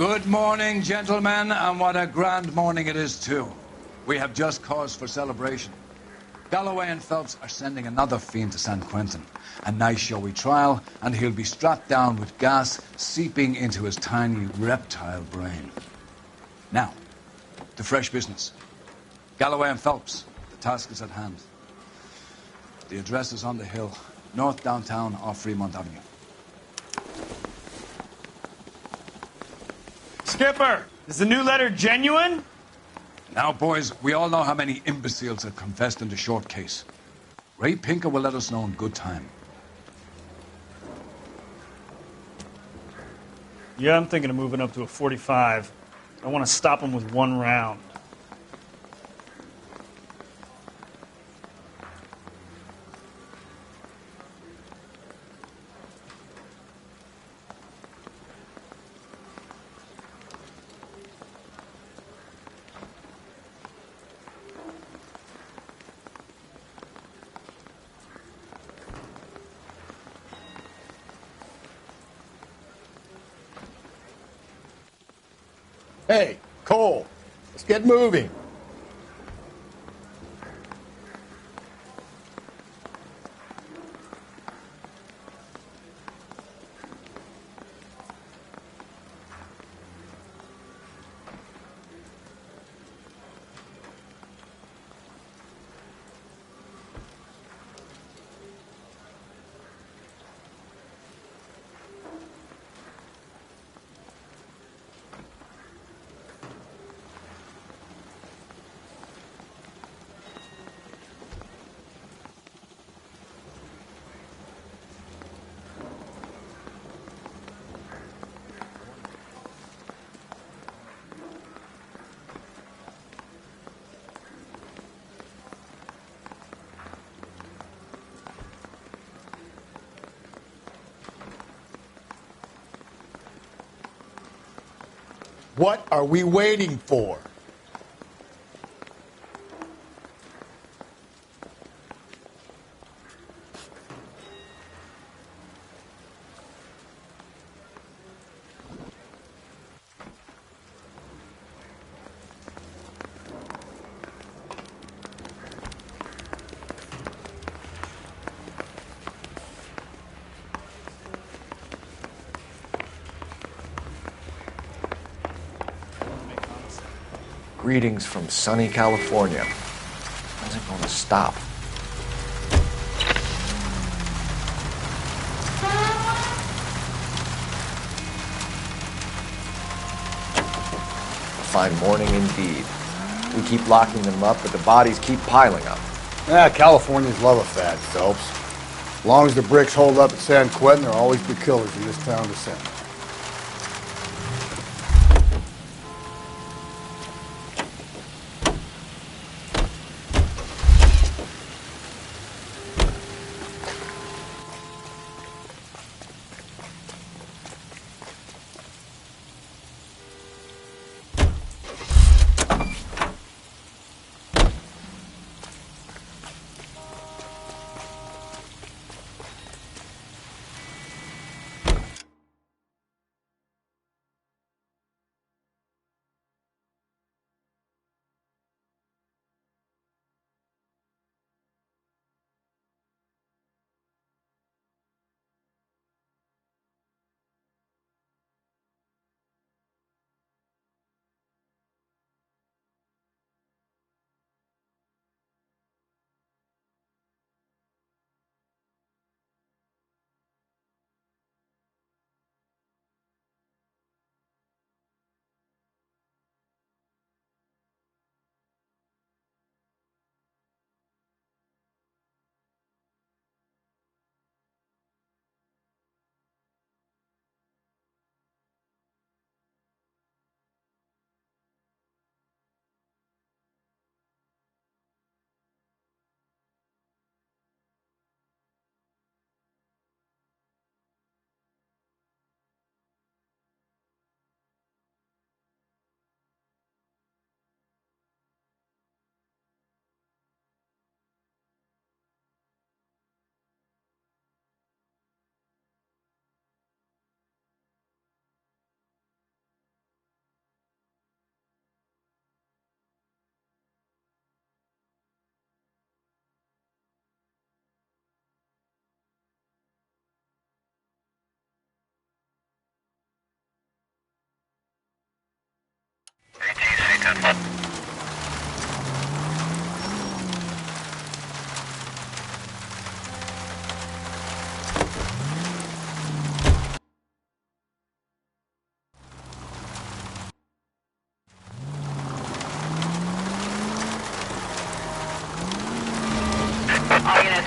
Good morning, gentlemen, and what a grand morning it is, too. We have just cause for celebration. Galloway and Phelps are sending another fiend to San Quentin. A nice showy trial, and he'll be strapped down with gas seeping into his tiny reptile brain. Now, to fresh business. Galloway and Phelps, the task is at hand. The address is on the hill, north downtown off Fremont Avenue. Skipper, is the new letter genuine? Now, boys, we all know how many imbeciles have confessed in the short case. Ray Pinker will let us know in good time. Yeah, I'm thinking of moving up to a 45. I want to stop him with one round. Hey, Cole, let's get moving. What are we waiting for? Greetings from sunny California. When's it going to stop? A fine morning indeed. We keep locking them up, but the bodies keep piling up. Yeah, Californians love a fad, Phelps. As long as the bricks hold up at San Quentin, there'll always be killers in this town to send.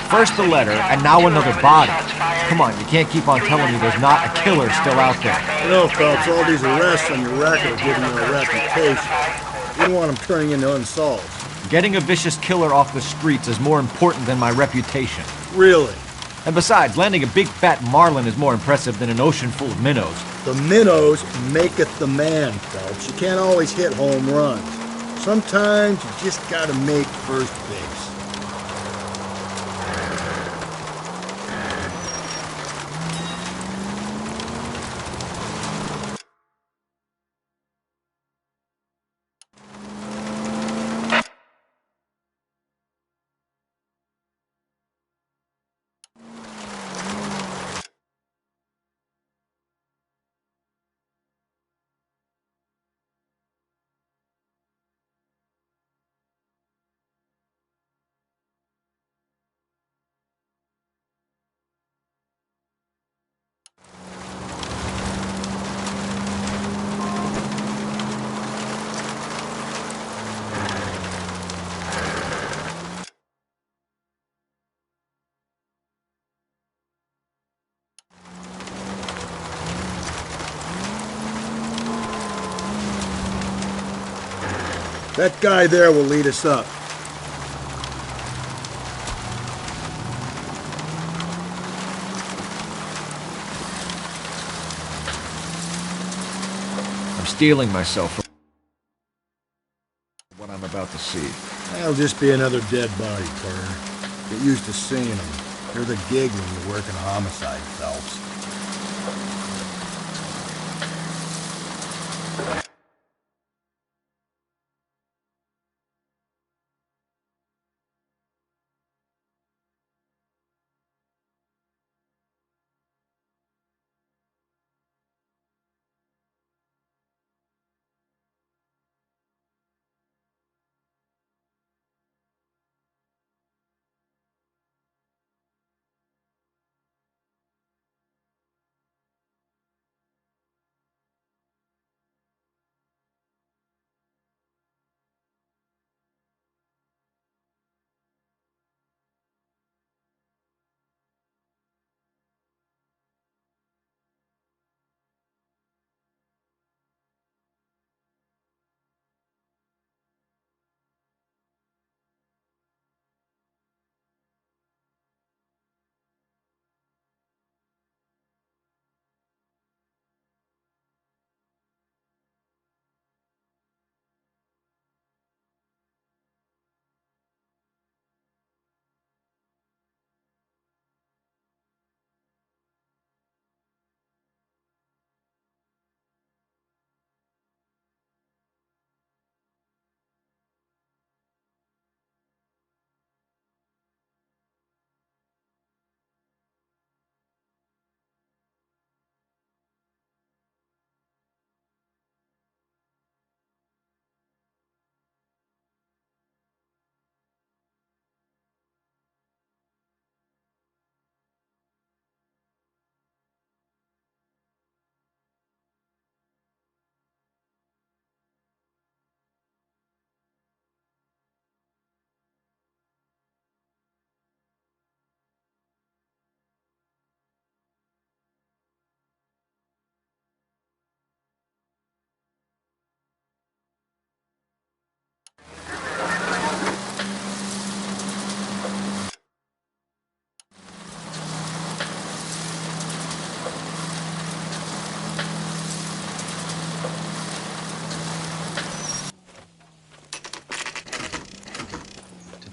First the letter, and now another body. Come on, you can't keep on telling me there's not a killer still out there. You know, Phelps, all these arrests on your record are giving you a reputation. You don't want them turning into unsolved. Getting a vicious killer off the streets is more important than my reputation. Really? And besides, landing a big fat marlin is more impressive than an ocean full of minnows. The minnows maketh the man, Phelps. You can't always hit home runs. Sometimes you just gotta make first base. That guy there will lead us up. I'm steeling myself from what I'm about to see. That'll just be another dead body, Carter. Get used to seeing them. They're the gig when you work in a homicide, Phelps.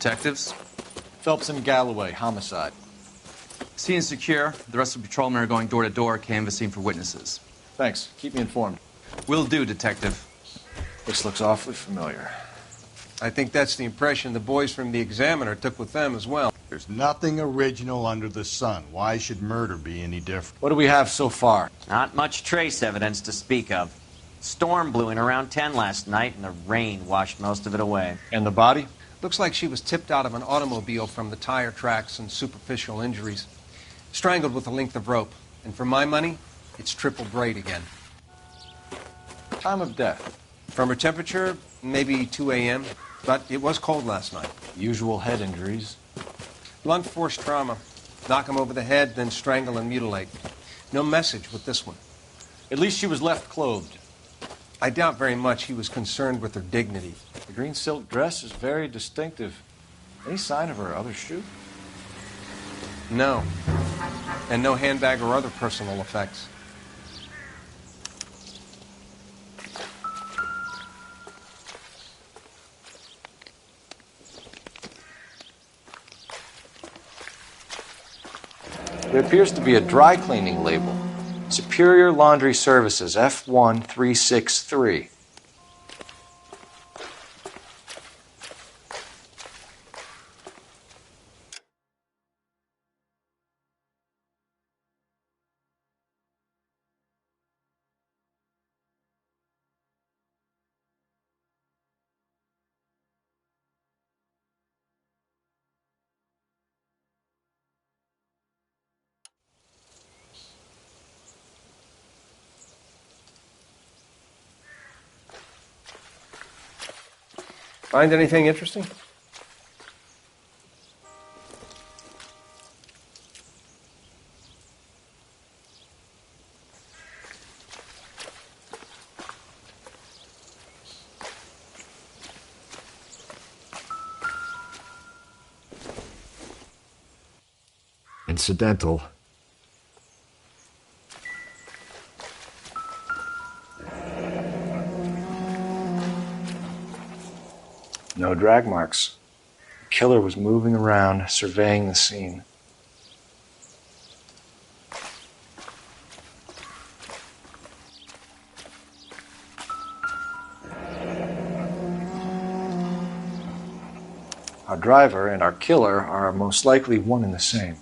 Detectives? Phelps and Galloway, homicide. Scene is secure. The rest of the patrolmen are going door to door, canvassing for witnesses. Thanks. Keep me informed. Will do, Detective. This looks awfully familiar. I think that's the impression the boys from the Examiner took with them as well. There's nothing original under the sun. Why should murder be any different? What do we have so far? Not much trace evidence to speak of. Storm blew in around 10 last night, and the rain washed most of it away. And the body? Looks like she was tipped out of an automobile from the tire tracks and superficial injuries. Strangled with a length of rope. And for my money, it's triple braid again. Time of death? From her temperature, maybe 2 a.m., but it was cold last night. Usual head injuries? Blunt force trauma. Knock him over the head, then strangle and mutilate. No message with this one. At least she was left clothed. I doubt very much he was concerned with her dignity. The green silk dress is very distinctive. Any sign of her other shoe? No. And no handbag or other personal effects. There appears to be a dry cleaning label. Superior Laundry Services, F1363. Find anything interesting? Incidental. No drag marks. The killer was moving around, surveying the scene. Our driver and our killer are most likely one and the same.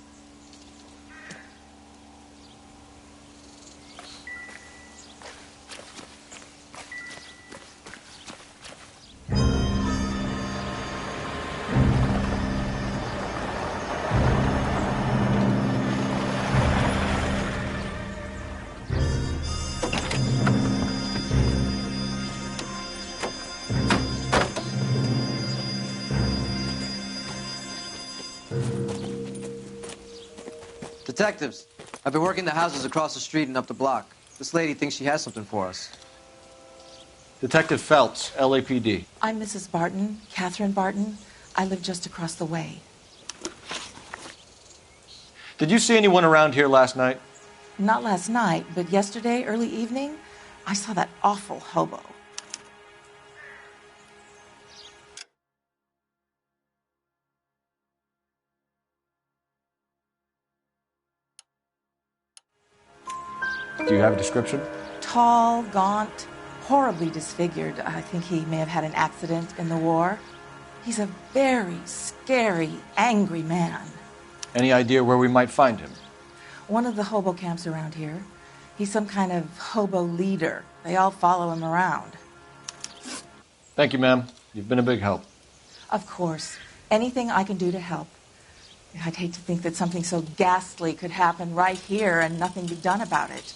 Detectives, I've been working the houses across the street and up the block. This lady thinks she has something for us. Detective Phelps, LAPD. I'm Mrs. Barton, Catherine Barton. I live just across the way. Did you see anyone around here last night? Not last night, but yesterday, early evening, I saw that awful hobo. Do you have a description? Tall, gaunt, horribly disfigured. I think he may have had an accident in the war. He's a very scary, angry man. Any idea where we might find him? One of the hobo camps around here. He's some kind of hobo leader. They all follow him around. Thank you, ma'am. You've been a big help. Of course. Anything I can do to help. I'd hate to think that something so ghastly could happen right here and nothing be done about it.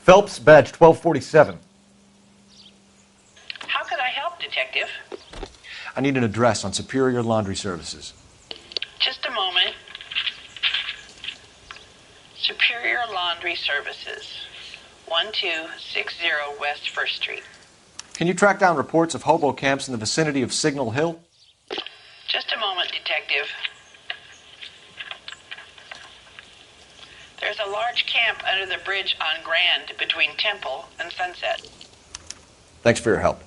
Phelps, badge 1247. How can I help, Detective? I need an address on Superior Laundry Services. Just a moment. Superior Laundry Services, 1260 West 1st Street. Can you track down reports of hobo camps in the vicinity of Signal Hill? Just a moment, Detective. There's a large camp under the bridge on Grand between Temple and Sunset. Thanks for your help.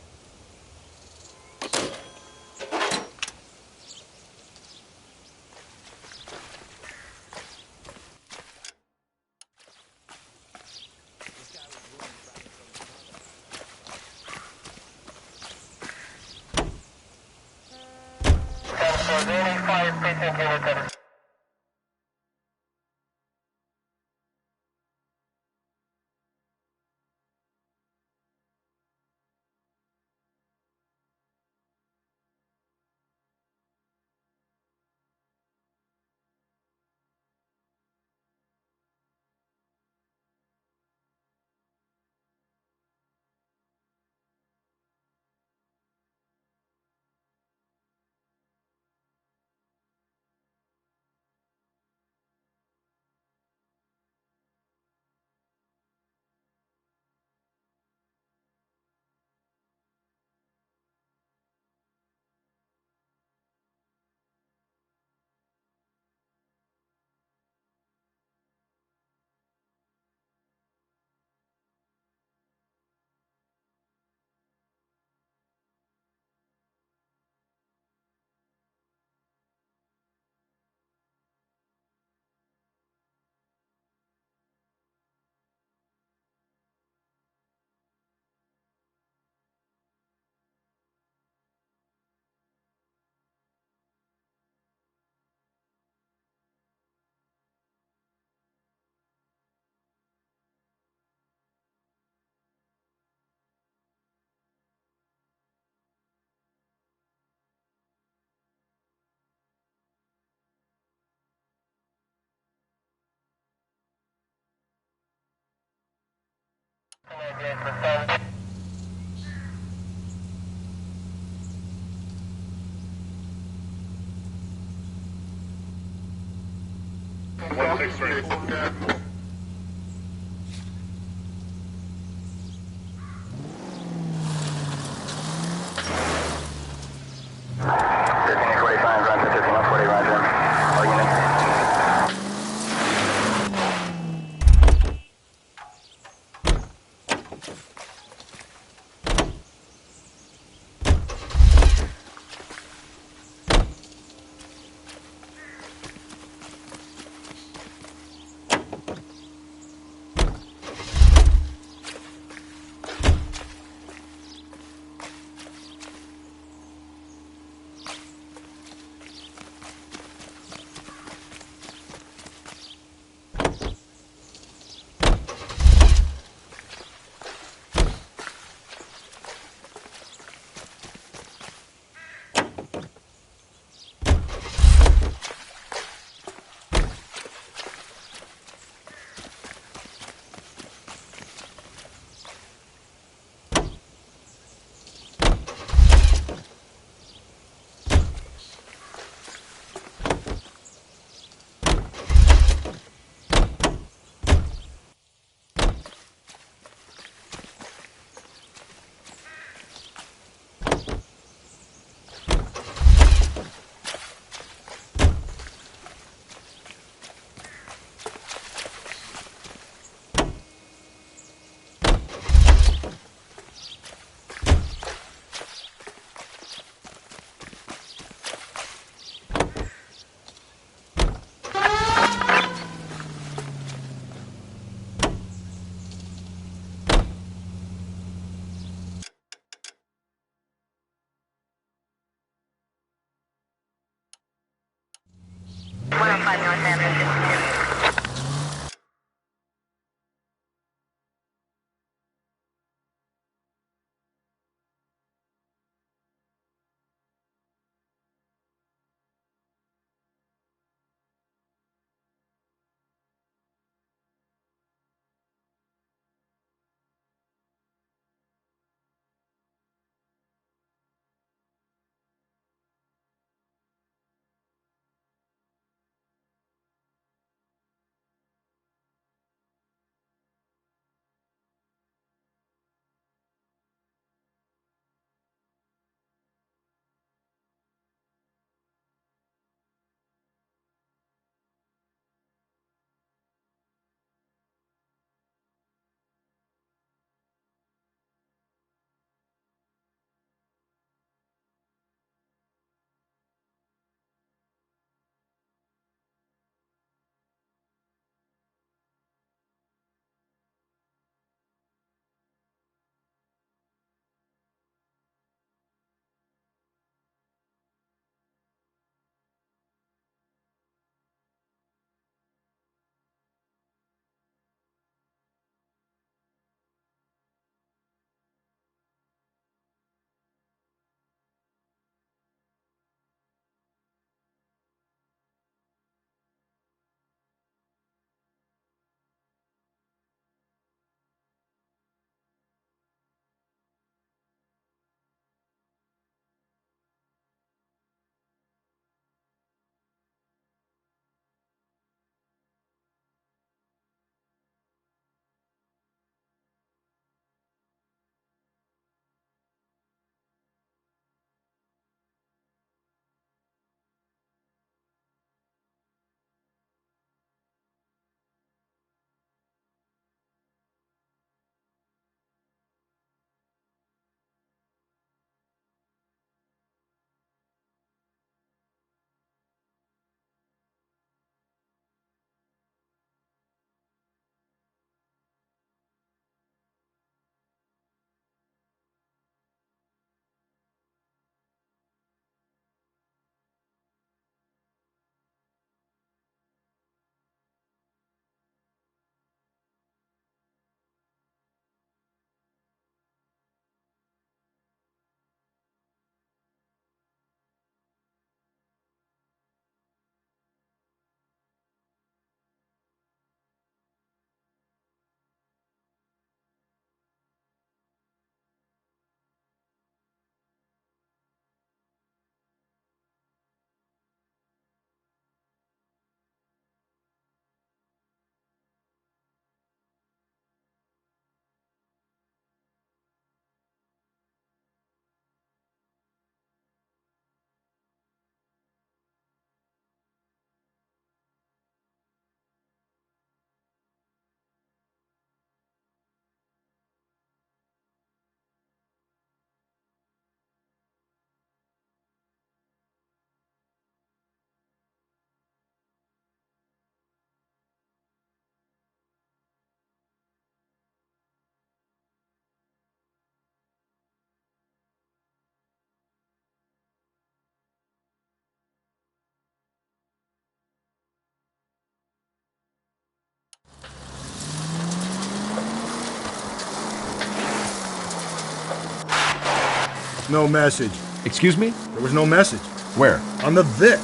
No message. Excuse me? There was no message. Where? On the Vic.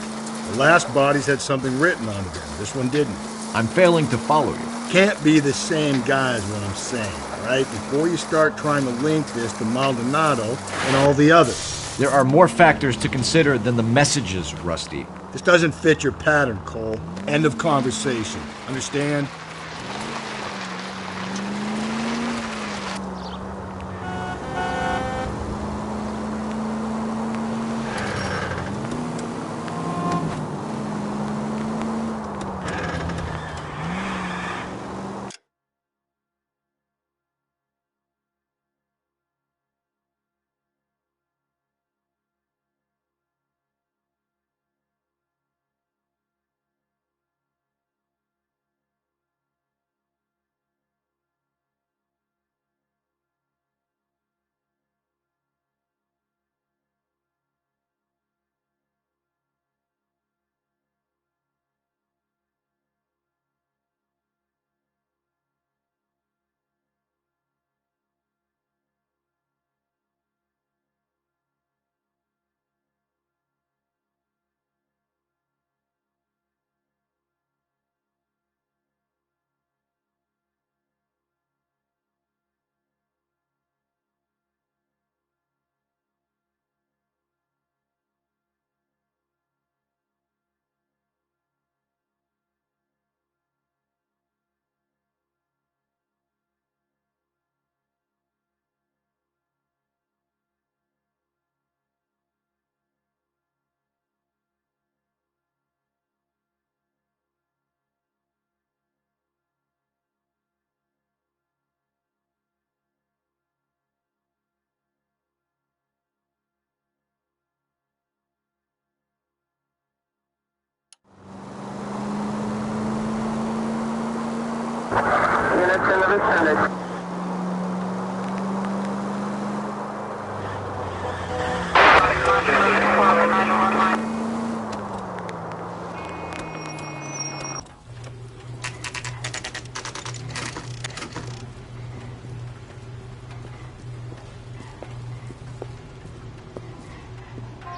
The last bodies had something written on them. This one didn't. I'm failing to follow you. Can't be the same guy is what I'm saying, all right? Before you start trying to link this to Maldonado and all the others. There are more factors to consider than the messages, Rusty. This doesn't fit your pattern, Cole. End of conversation. Understand?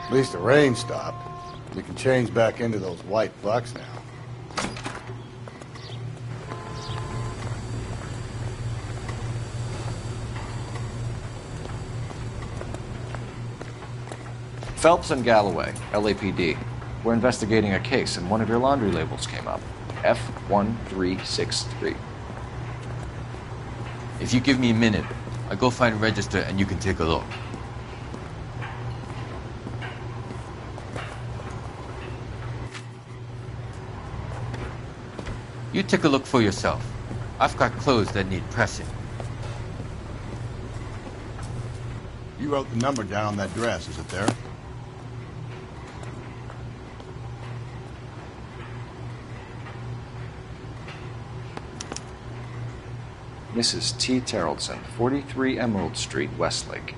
At least the rain stopped. We can change back into those white bucks now. Phelps and Galloway, LAPD. We're investigating a case, and one of your laundry labels came up. F1363. If you give me a minute, I'll go find a register and you can take a look. You take a look for yourself. I've got clothes that need pressing. You wrote the number down on that dress, is it there? Mrs. T. Terrellson, 43 Emerald Street, Westlake.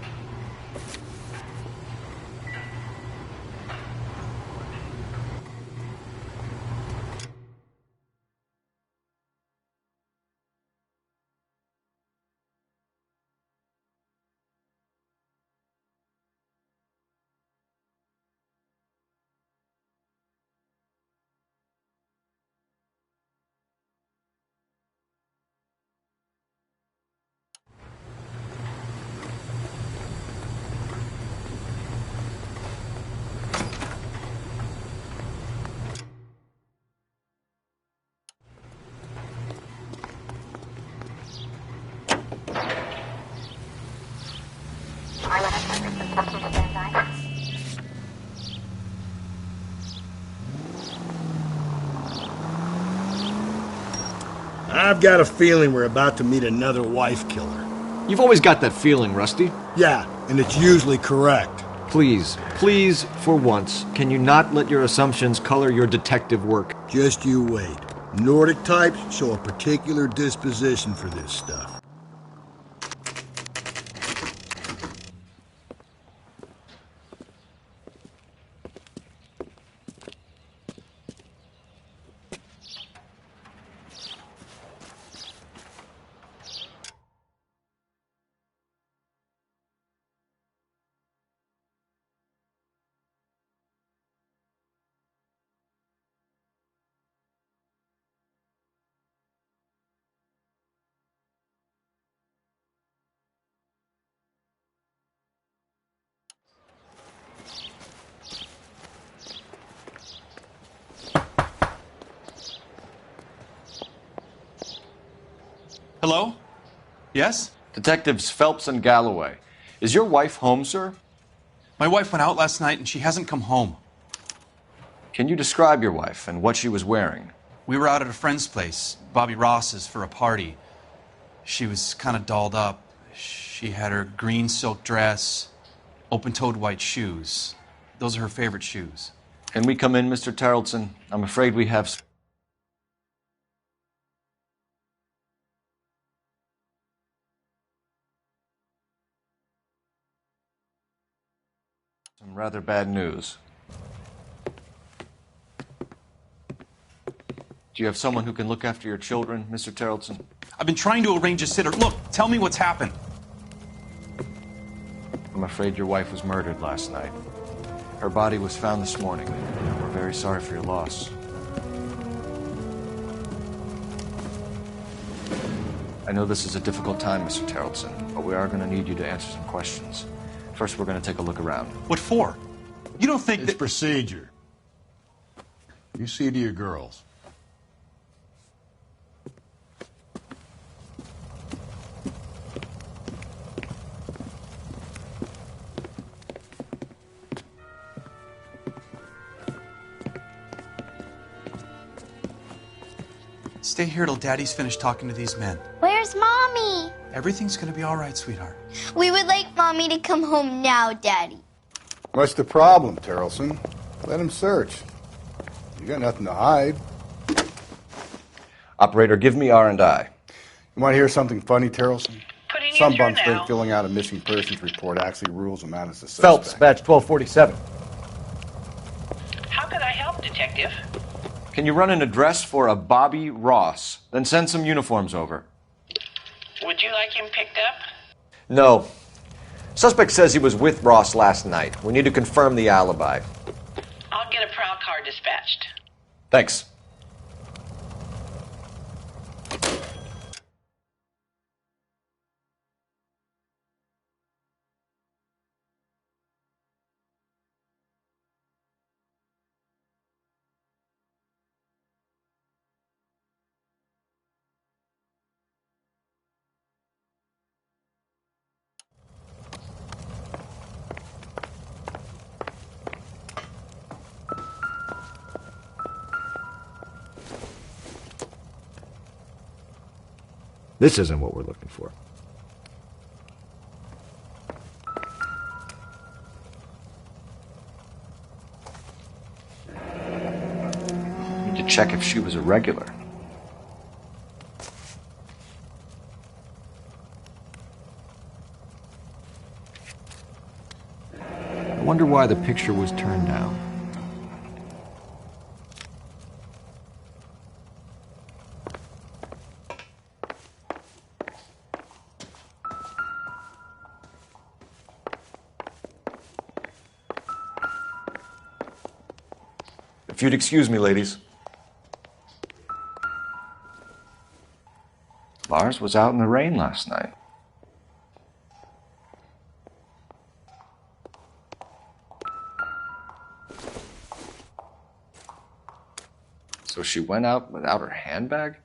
I've got a feeling we're about to meet another wife killer. You've always got that feeling, Rusty. Yeah, and it's usually correct. Please, for once, can you not let your assumptions color your detective work? Just you wait. Nordic types show a particular disposition for this stuff. Yes? Detectives Phelps and Galloway. Is your wife home, sir? My wife went out last night and she hasn't come home. Can you describe your wife and what she was wearing? We were out at a friend's place, Bobby Ross's, for a party. She was kind of dolled up. She had her green silk dress, open-toed white shoes. Those are her favorite shoes. Can we come in, Mr. Tarleton? I'm afraid we have some rather bad news. Do you have someone who can look after your children, Mr. Tarleton? I've been trying to arrange a sitter. Look, tell me what's happened. I'm afraid your wife was murdered last night. Her body was found this morning. We're very sorry for your loss. I know this is a difficult time, Mr. Tarleton, but we are going to need you to answer some questions. First, we're going to take a look around. What for? You don't think It's procedure. You see to your girls. Stay here till Daddy's finished talking to these men. Where's Mommy? Everything's gonna be all right, sweetheart. We would like Mommy to come home now, Daddy. What's the problem, Tarleton? Let him search. You got nothing to hide. Operator, give me R&I. You want to hear something funny, Tarleton? Putting Some in here bums now. think filling out a missing persons report actually rules them out as a suspect. Phelps, badge 1247. How could I help, Detective? Can you run an address for a Bobby Ross? Then send some uniforms over. Would you like him picked up? No. Suspect says he was with Ross last night. We need to confirm the alibi. I'll get a prowl car dispatched. Thanks. This isn't what we're looking for. Need to check if she was a regular. I wonder why the picture was turned down. If you'd excuse me, ladies. Lars was out in the rain last night. So she went out without her handbag?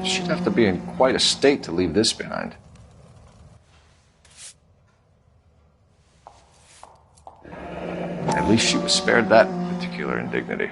She'd have to be in quite a state to leave this behind. At least she was spared that particular indignity.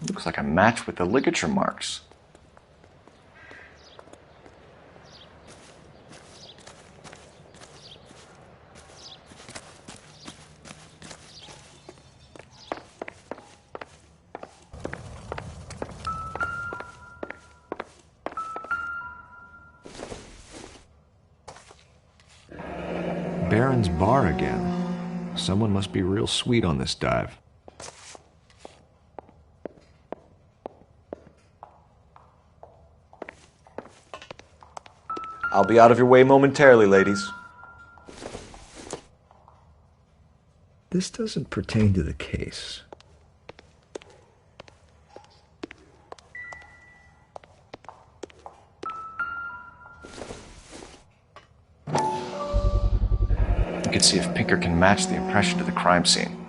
Looks like a match with the ligature marks. Baron's bar again. Someone must be real sweet on this dive. I'll be out of your way momentarily, ladies. This doesn't pertain to the case. We can see if Pinker can match the impression to the crime scene.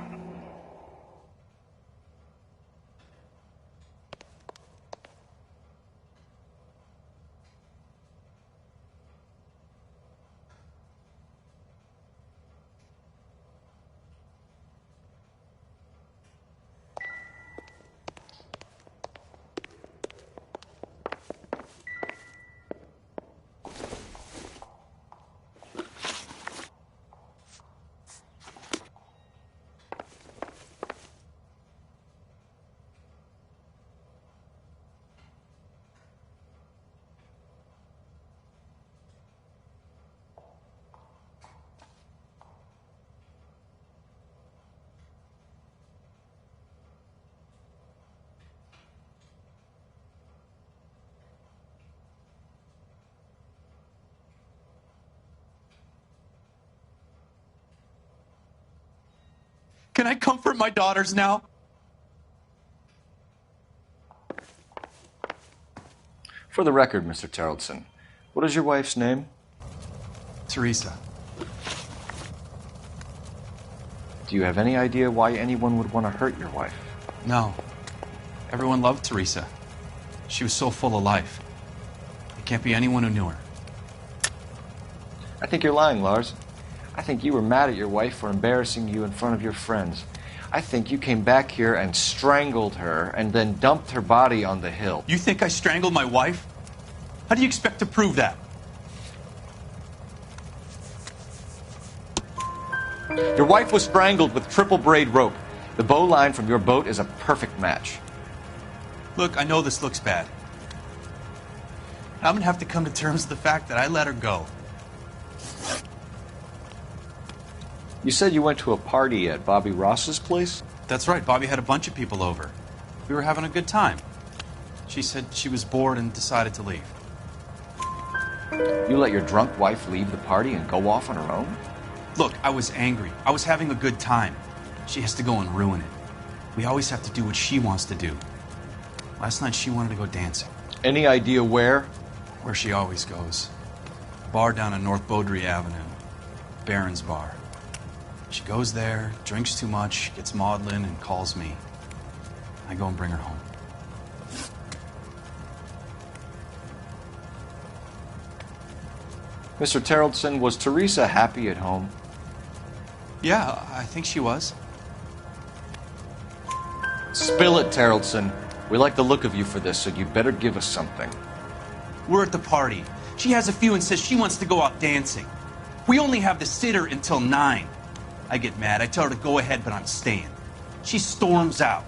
Can I comfort my daughters now? For the record, Mr. Terrellson, what is your wife's name? Teresa. Do you have any idea why anyone would want to hurt your wife? No. Everyone loved Teresa. She was so full of life. It can't be anyone who knew her. I think you're lying, Lars. I think you were mad at your wife for embarrassing you in front of your friends. I think you came back here and strangled her and then dumped her body on the hill. You think I strangled my wife? How do you expect to prove that? Your wife was strangled with triple braid rope. The bow line from your boat is a perfect match. Look, I know this looks bad. I'm gonna have to come to terms with the fact that I let her go. You said you went to a party at Bobby Ross's place? That's right. Bobby had a bunch of people over. We were having a good time. She said she was bored and decided to leave. You let your drunk wife leave the party and go off on her own? Look, I was angry. I was having a good time. She has to go and ruin it. We always have to do what she wants to do. Last night she wanted to go dancing. Any idea where? Where she always goes. A bar down on North Beaudry Avenue. Barron's Bar. She goes there, drinks too much, gets maudlin, and calls me. I go and bring her home. Mr. Terrellson, was Teresa happy at home? Yeah, I think she was. Spill it, Terrellson. We like the look of you for this, so you better give us something. We're at the party. She has a few and says she wants to go out dancing. We only have the sitter until 9. I get mad. I tell her to go ahead, but I'm staying. She storms out.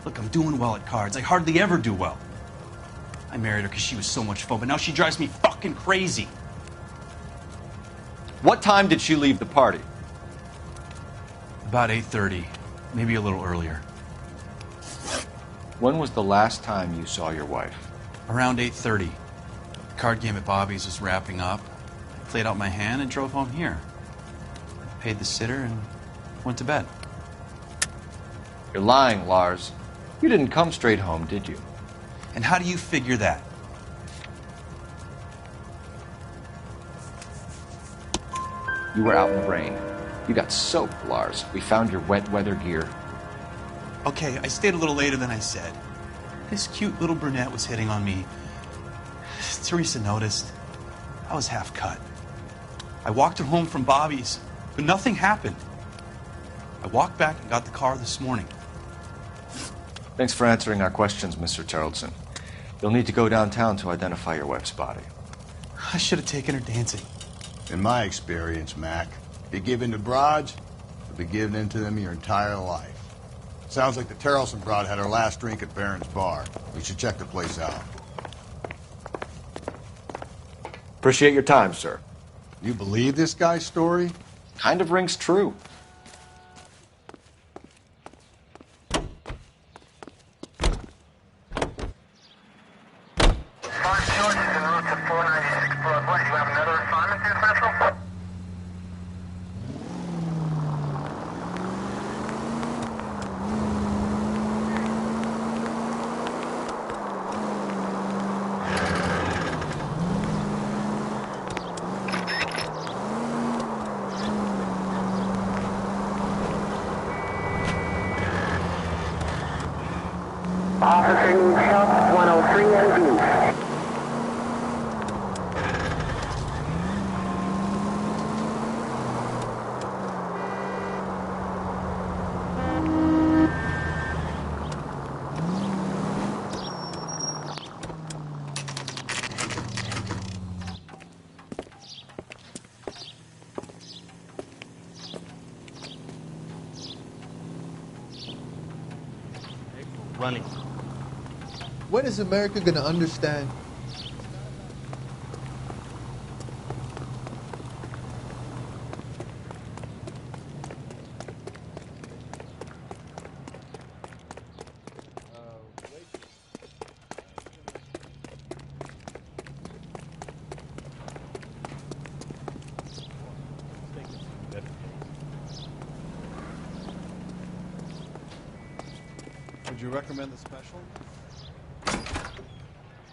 Look, I'm doing well at cards. I hardly ever do well. I married her because she was so much fun, but now she drives me fucking crazy. What time did she leave the party? About 8:30, maybe a little earlier. When was the last time you saw your wife? Around 8:30. The card game at Bobby's was wrapping up. I played out my hand and drove home here. Paid the sitter and went to bed. You're lying, Lars. You didn't come straight home, did you? And how do you figure that? You were out in the rain. You got soaked, Lars. We found your wet weather gear. Okay, I stayed a little later than I said. This cute little brunette was hitting on me. Teresa noticed. I was half cut. I walked her home from Bobby's, but nothing happened. I walked back and got the car this morning. Thanks for answering our questions, Mr. Terrellson. You'll need to go downtown to identify your wife's body. I should have taken her dancing. In my experience, Mac, if you give in to broads, you'll be giving in to them your entire life. Sounds like the Terrellson broad had her last drink at Barron's Bar. We should check the place out. Appreciate your time, sir. You believe this guy's story? Kind of rings true. Mark George is en route to 496 Broadway. You have Officer needs help, 103 ND. Running. When is America going to understand? Would you recommend the special?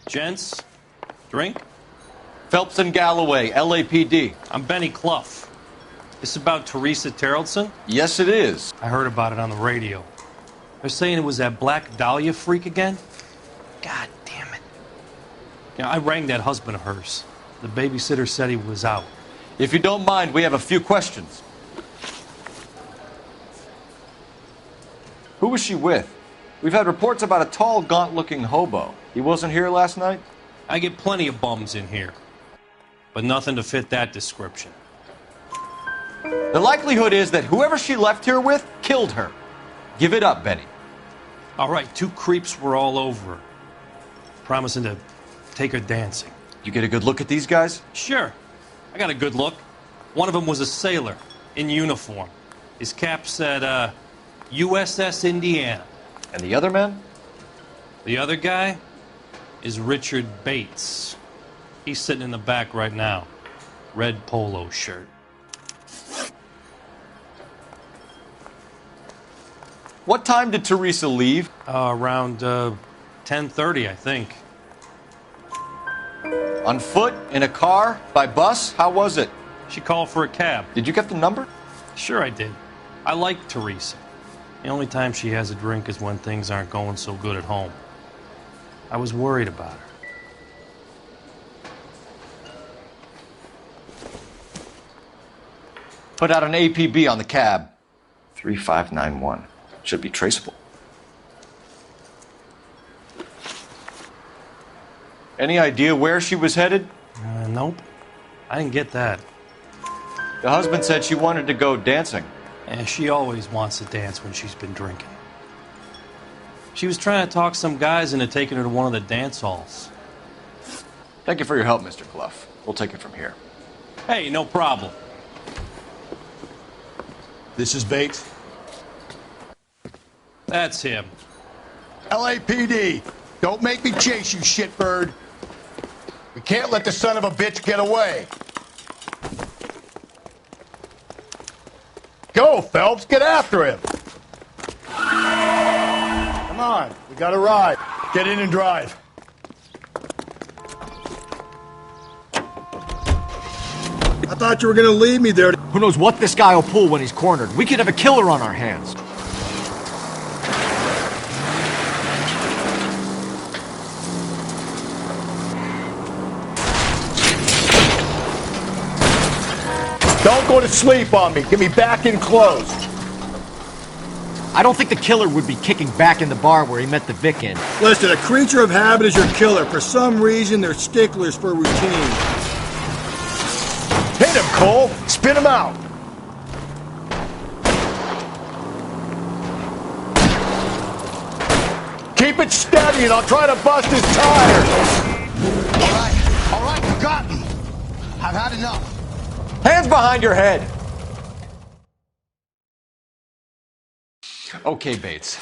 Gents, drink? Phelps and Galloway, LAPD. I'm Benny Clough. This about Teresa Terrellson? Yes, it is. I heard about it on the radio. They're saying it was that Black Dahlia freak again? God damn it. You know, I rang that husband of hers. The babysitter said he was out. If you don't mind, we have a few questions. Who was she with? We've had reports about a tall, gaunt-looking hobo. He wasn't here last night? I get plenty of bums in here, but nothing to fit that description. The likelihood is that whoever she left here with killed her. Give it up, Benny. All right, 2 creeps were all over her, promising to take her dancing. You get a good look at these guys? Sure. I got a good look. One of them was a sailor in uniform. His cap said, USS Indiana. And the other man? The other guy is Richard Bates. He's sitting in the back right now. Red polo shirt. What time did Teresa leave? Around 10:30, I think. On foot? In a car? By bus? How was it? She called for a cab. Did you get the number? Sure I did. I like Teresa. The only time she has a drink is when things aren't going so good at home. I was worried about her. Put out an APB on the cab. 3591. Should be traceable. Any idea where she was headed? Nope. I didn't get that. The husband said she wanted to go dancing. And she always wants to dance when she's been drinking. She was trying to talk some guys into taking her to one of the dance halls. Thank you for your help, Mr. Clough. We'll take it from here. Hey, no problem. This is Bates. That's him. LAPD, don't make me chase you, shitbird. We can't let the son of a bitch get away. Go, Phelps, get after him. Come on, we got a ride. Get in and drive. I thought you were going to leave me there. Who knows what this guy will pull when he's cornered? We could have a killer on our hands. Don't go to sleep on me. Get me back in close. I don't think the killer would be kicking back in the bar where he met the Vic in. Listen, a creature of habit is your killer. For some reason, they're sticklers for routine. Hit him, Cole. Spin him out. Keep it steady and I'll try to bust his tires. All right, you got me. I've had enough. Hands behind your head. Okay, Bates.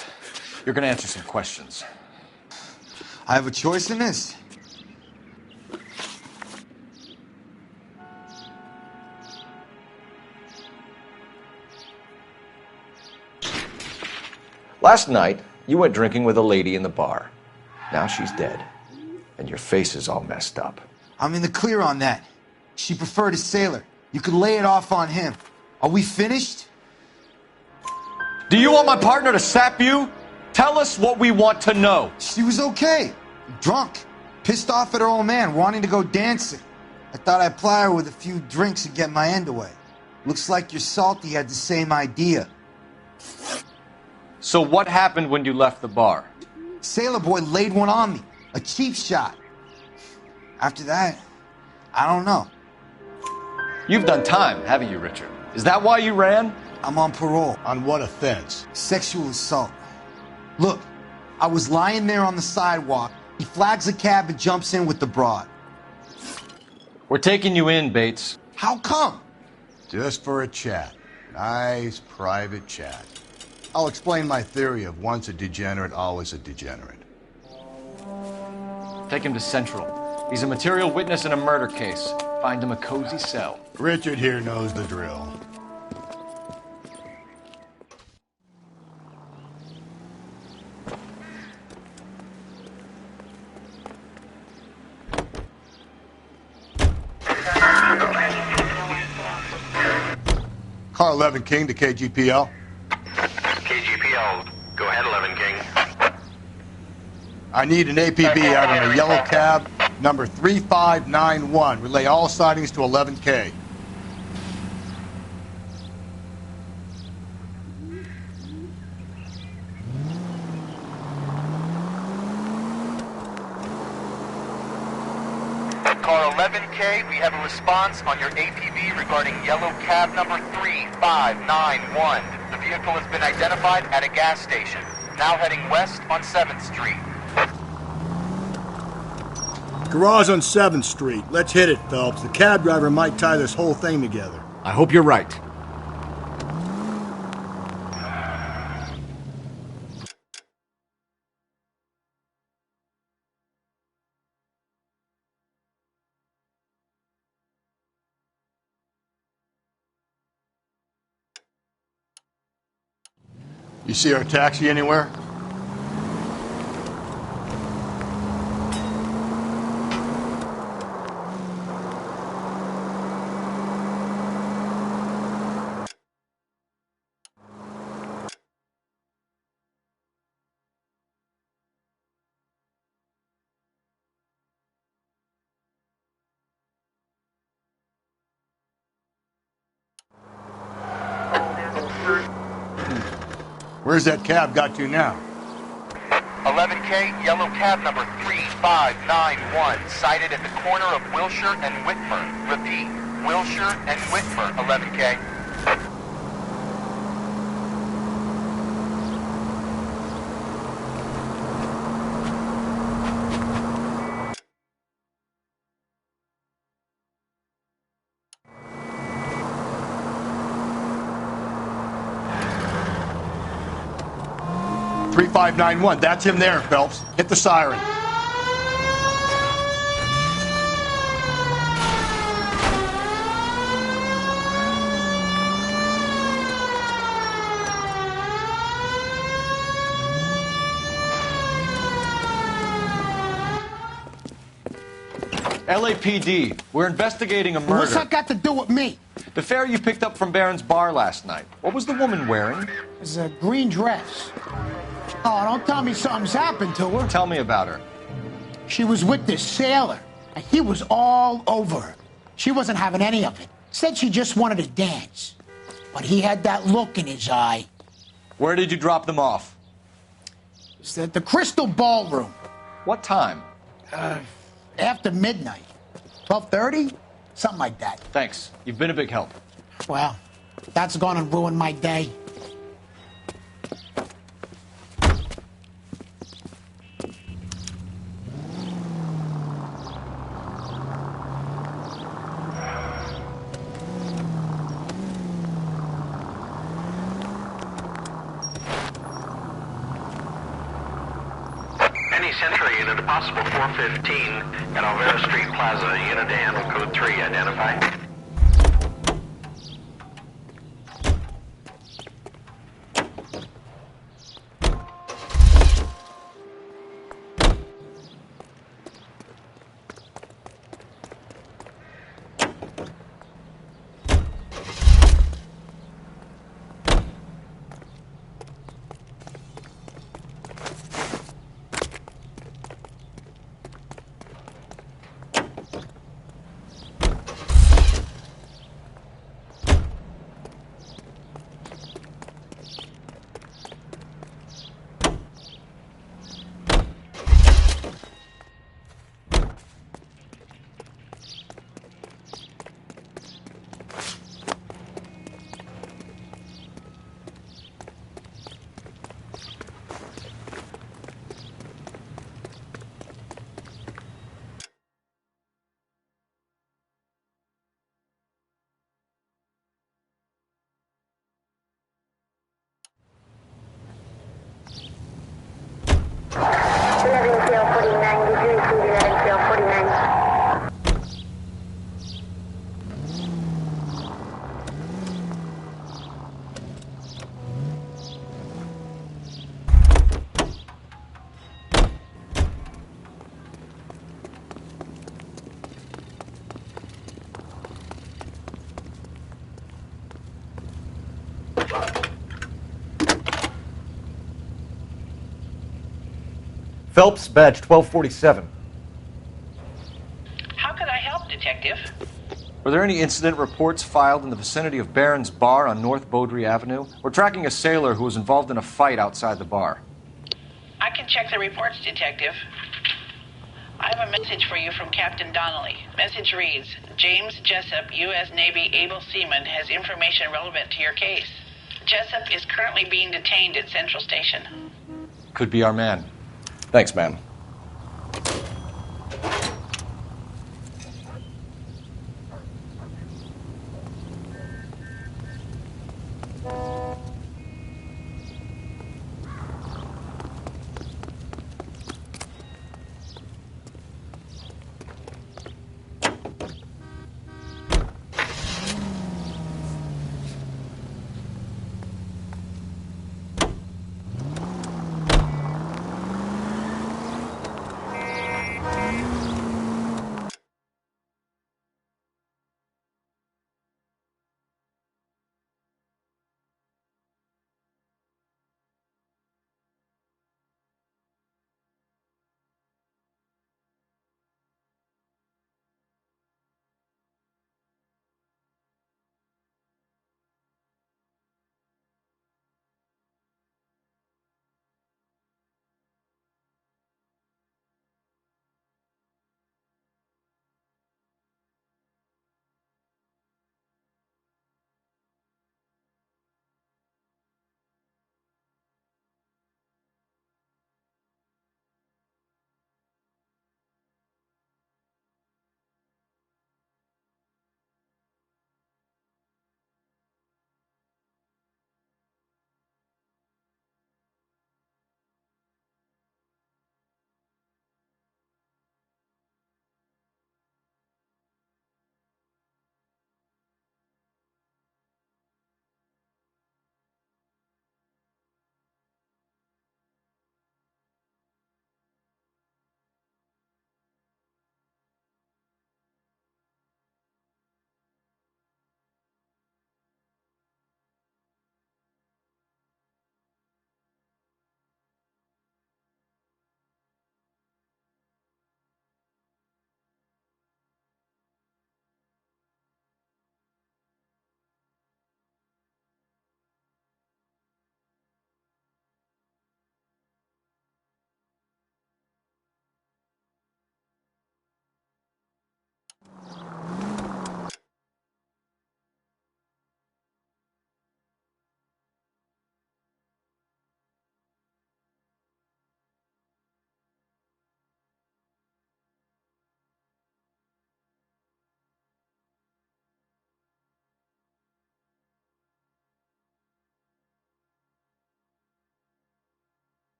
You're going to answer some questions. I have a choice in this. Last night, you went drinking with a lady in the bar. Now she's dead. And your face is all messed up. I'm in the clear on that. She preferred a sailor. You could lay it off on him. Are we finished? Do you want my partner to sap you? Tell us what we want to know. She was okay. Drunk. Pissed off at her old man, wanting to go dancing. I thought I'd ply her with a few drinks and get my end away. Looks like your Salty had the same idea. So what happened when you left the bar? Sailor Boy laid one on me. A cheap shot. After that, I don't know. You've done time, haven't you, Richard? Is that why you ran? I'm on parole. On what offense? Sexual assault. Look, I was lying there on the sidewalk. He flags a cab and jumps in with the broad. We're taking you in, Bates. How come? Just for a chat. Nice private chat. I'll explain my theory of once a degenerate, always a degenerate. Take him to Central. He's a material witness in a murder case. Find him a cozy cell. Richard here knows the drill. Car 11 King to KGPL. KGPL, go ahead, 11 King. I need an APB out on a yellow cab, number 3591. Relay all sightings to 11K. Car 11K, we have a response on your APB regarding yellow cab number 3591. The vehicle has been identified at a gas station. Now heading west on 7th Street. Garage on 7th Street. Let's hit it, Phelps. The cab driver might tie this whole thing together. I hope you're right. You see our taxi anywhere? Where's that cab got to now? 11K, yellow cab number 3591, sighted at the corner of Wilshire and Whitmer. Repeat, Wilshire and Whitmer, 11K. .3591. That's him there, Phelps. Hit the siren. LAPD, we're investigating a murder. What's that got to do with me? The fare you picked up from Barron's bar last night. What was the woman wearing? It's a green dress. Oh, don't tell me something's happened to her. Tell me about her. She was with this sailor, and he was all over her. She wasn't having any of it. Said she just wanted to dance. But he had that look in his eye. Where did you drop them off? It's at the Crystal Ballroom. What time? After midnight. 12:30? Something like that. Thanks. You've been a big help. Well, that's gonna ruin my day. Century unit, a possible 415 at Alvera Street Plaza. Unit to handle code 3, identify. 11 tail 49, did you receive 11 tail 49? Phelps, badge 1247. How could I help, Detective? Were there any incident reports filed in the vicinity of Barron's Bar on North Beaudry Avenue? We're tracking a sailor who was involved in a fight outside the bar. I can check the reports, Detective. I have a message for you from Captain Donnelly. Message reads, James Jessup, U.S. Navy able seaman, has information relevant to your case. Jessup is currently being detained at Central Station. Could be our man. Thanks, man.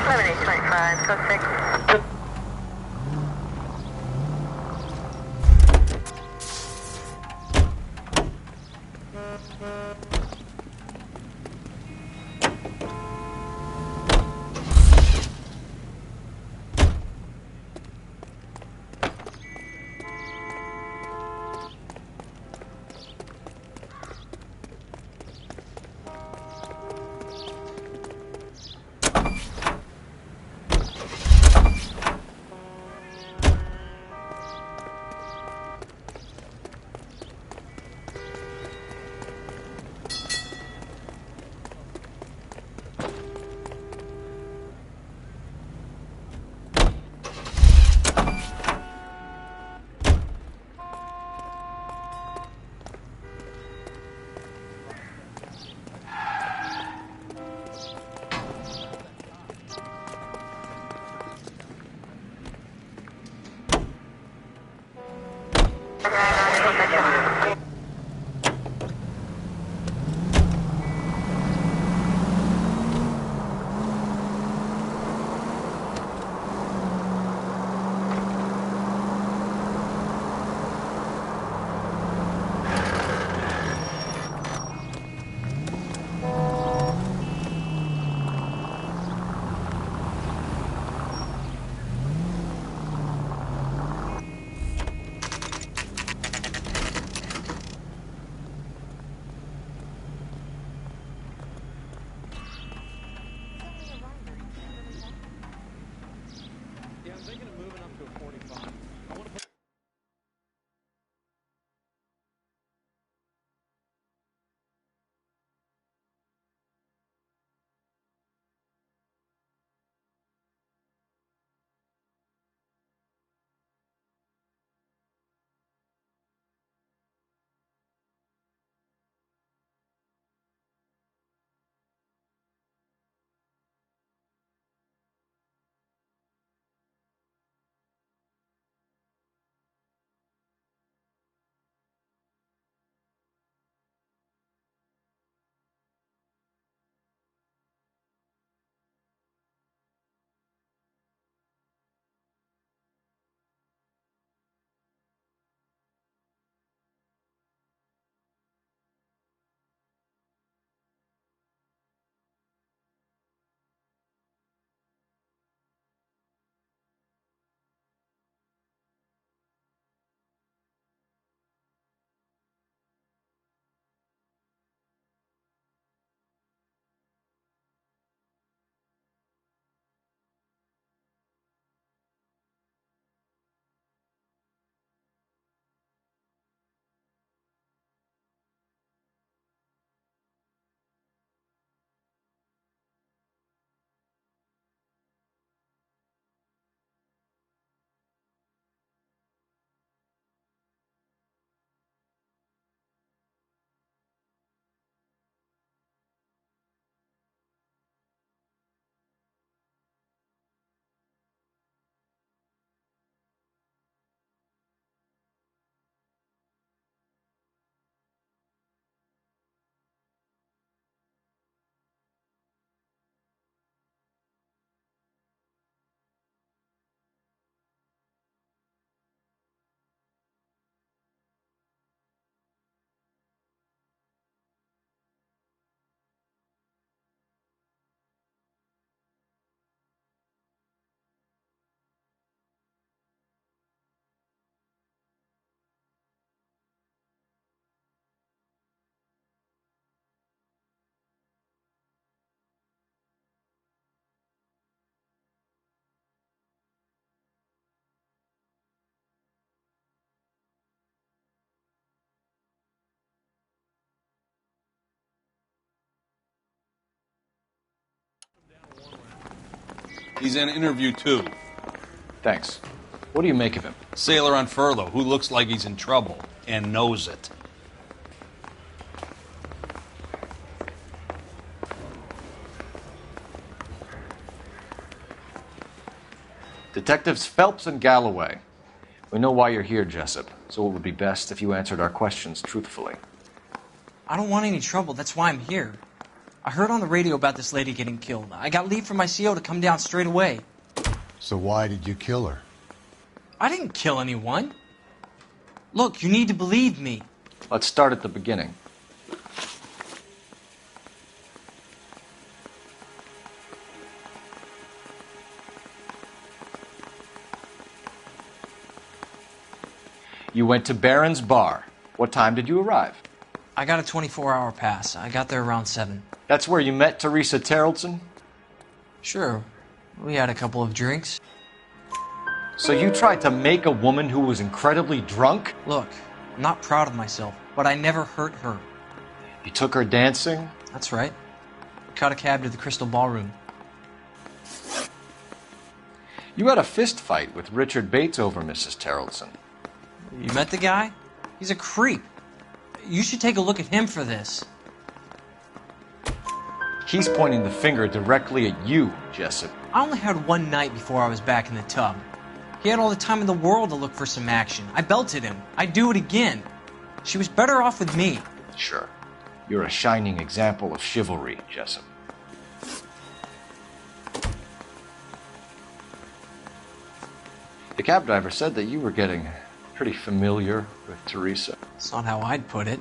11:25, suspect. He's in interview 2. Thanks. What do you make of him? Sailor on furlough who looks like he's in trouble and knows it. Detectives Phelps and Galloway. We know why you're here, Jessup, so it would be best if you answered our questions truthfully. I don't want any trouble. That's why I'm here. I heard on the radio about this lady getting killed. I got leave from my CO to come down straight away. So why did you kill her? I didn't kill anyone. Look, you need to believe me. Let's start at the beginning. You went to Barron's Bar. What time did you arrive? I got a 24-hour pass. I got there around 7. That's where you met Teresa Terrelson? Sure. We had a couple of drinks. So you tried to make a woman who was incredibly drunk? Look, I'm not proud of myself, but I never hurt her. You took her dancing? That's right. Caught a cab to the Crystal Ballroom. You had a fist fight with Richard Bates over Mrs. Terrelson. You met the guy? He's a creep. You should take a look at him for this. He's pointing the finger directly at you, Jessup. I only had one night before I was back in the tub. He had all the time in the world to look for some action. I belted him. I'd do it again. She was better off with me. Sure. You're a shining example of chivalry, Jessup. The cab driver said that you were getting pretty familiar with Teresa. That's not how I'd put it.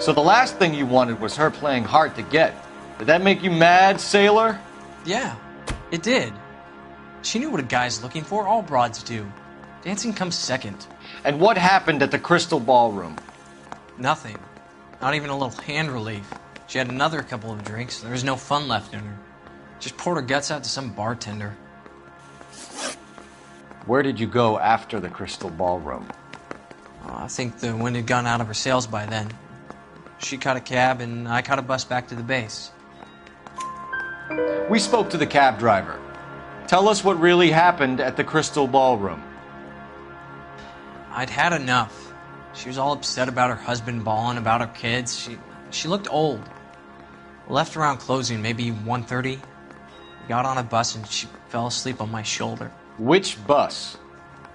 So the last thing you wanted was her playing hard to get. Did that make you mad, sailor? Yeah, it did. She knew what a guy's looking for. All broads do. Dancing comes second. And what happened at the Crystal Ballroom? Nothing. Not even a little hand relief. She had another couple of drinks. There was no fun left in her. Just poured her guts out to some bartender. Where did you go after the Crystal Ballroom? I think the wind had gone out of her sails by then. She caught a cab, and I caught a bus back to the base. We spoke to the cab driver. Tell us what really happened at the Crystal Ballroom. I'd had enough. She was all upset about her husband bawling about her kids. She looked old. Left around closing, maybe 1:30. Got on a bus, and she fell asleep on my shoulder. Which bus?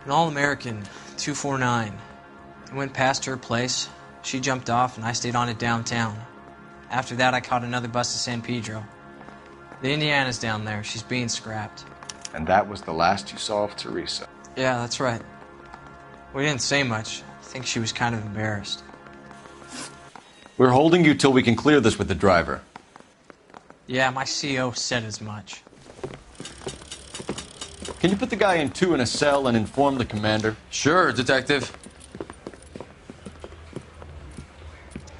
An All-American, 249. I went past her place. She jumped off, and I stayed on it downtown. After that, I caught another bus to San Pedro. The Indiana's down there. She's being scrapped. And that was the last you saw of Teresa? Yeah, that's right. We didn't say much. I think she was kind of embarrassed. We're holding you till we can clear this with the driver. Yeah, my CO said as much. Can you put the guy in 2 in a cell and inform the commander? Sure, Detective.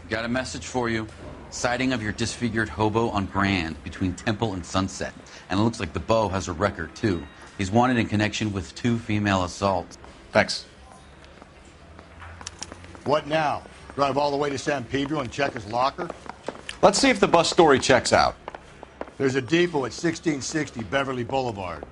Got a message for you. Sighting of your disfigured hobo on Grand between Temple and Sunset. And it looks like the Beau has a record, too. He's wanted in connection with 2 female assaults. Thanks. What now? Drive all the way to San Pedro and check his locker? Let's see if the bus story checks out. There's a depot at 1660 Beverly Boulevard.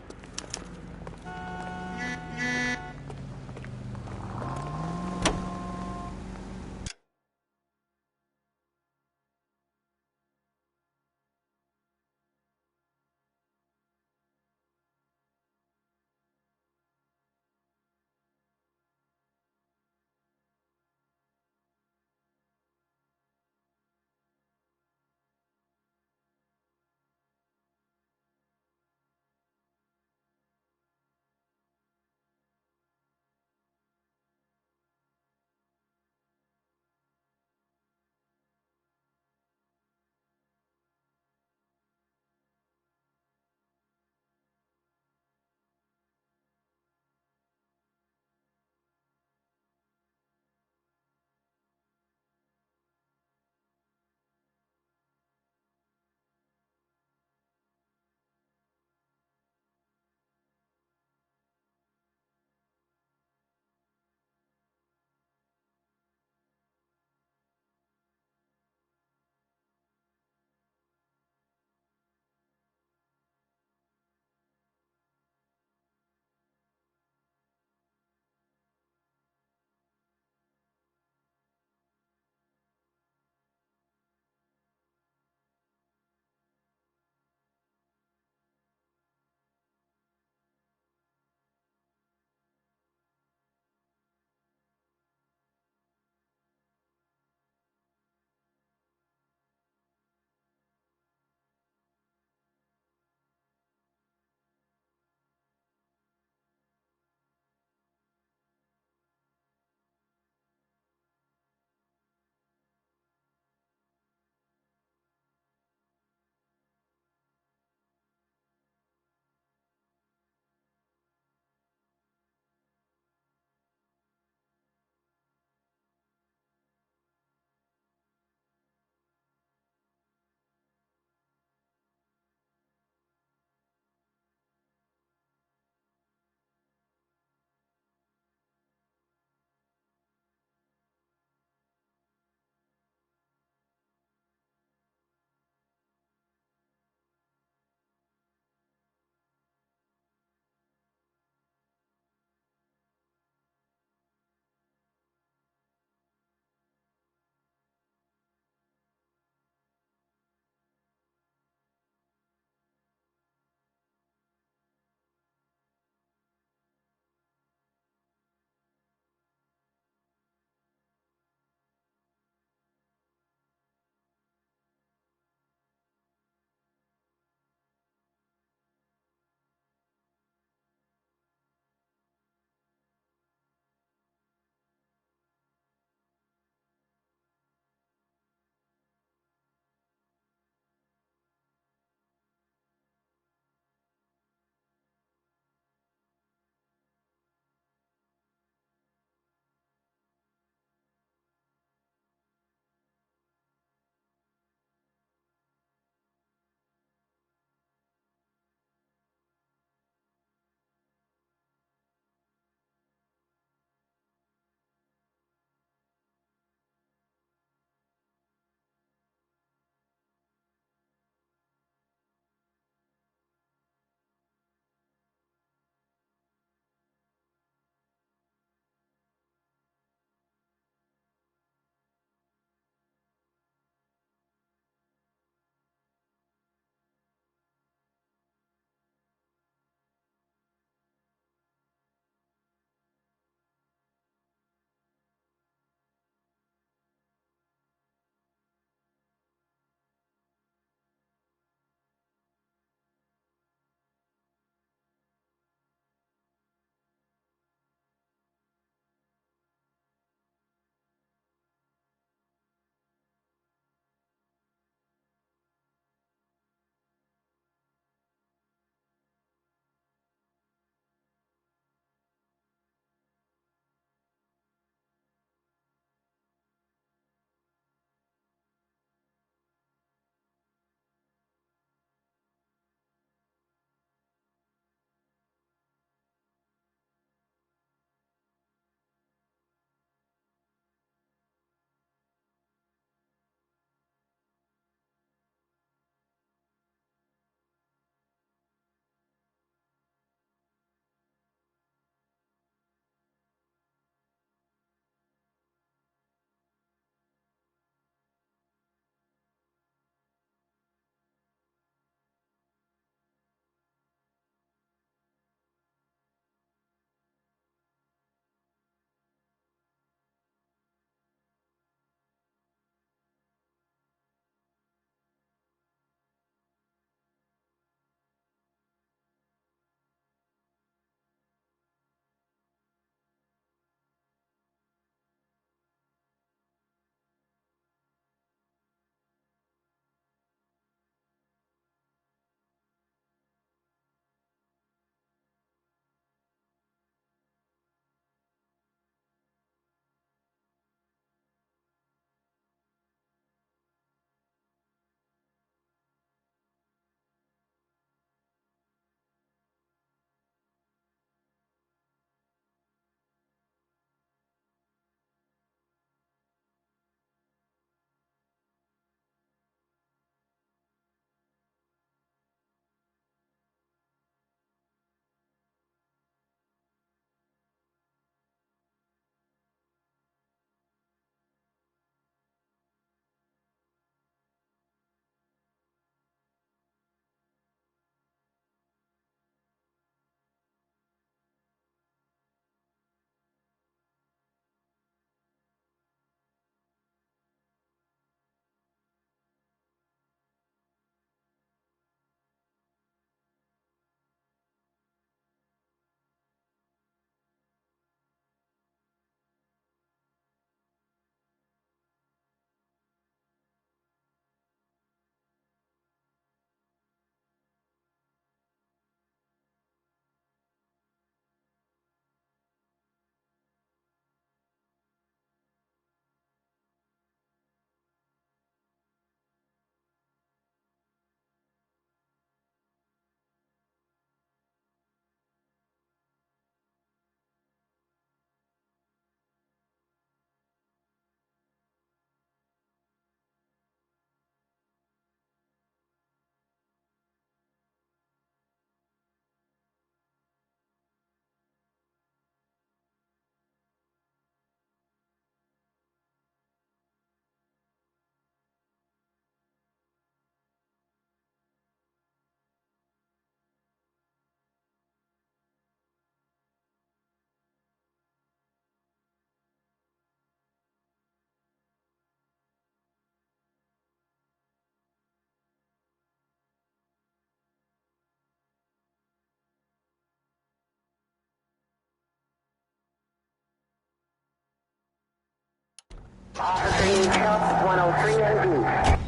Officer needs help, 103 MD.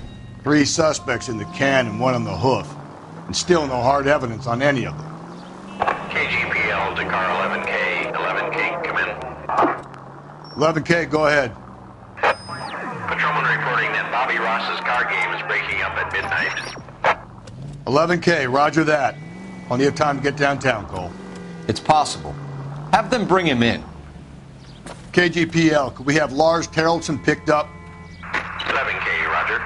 3 suspects in the can and 1 on the hoof. And still no hard evidence on any of them. KGPL to car 11K. 11K, come in. 11K, go ahead. Patrolman reporting that Bobby Ross's car game is breaking up at midnight. 11K, roger that. Plenty of time to get downtown, Cole. It's possible. Have them bring him in. KGPL, could we have Lars Terrelson picked up? 11K, roger.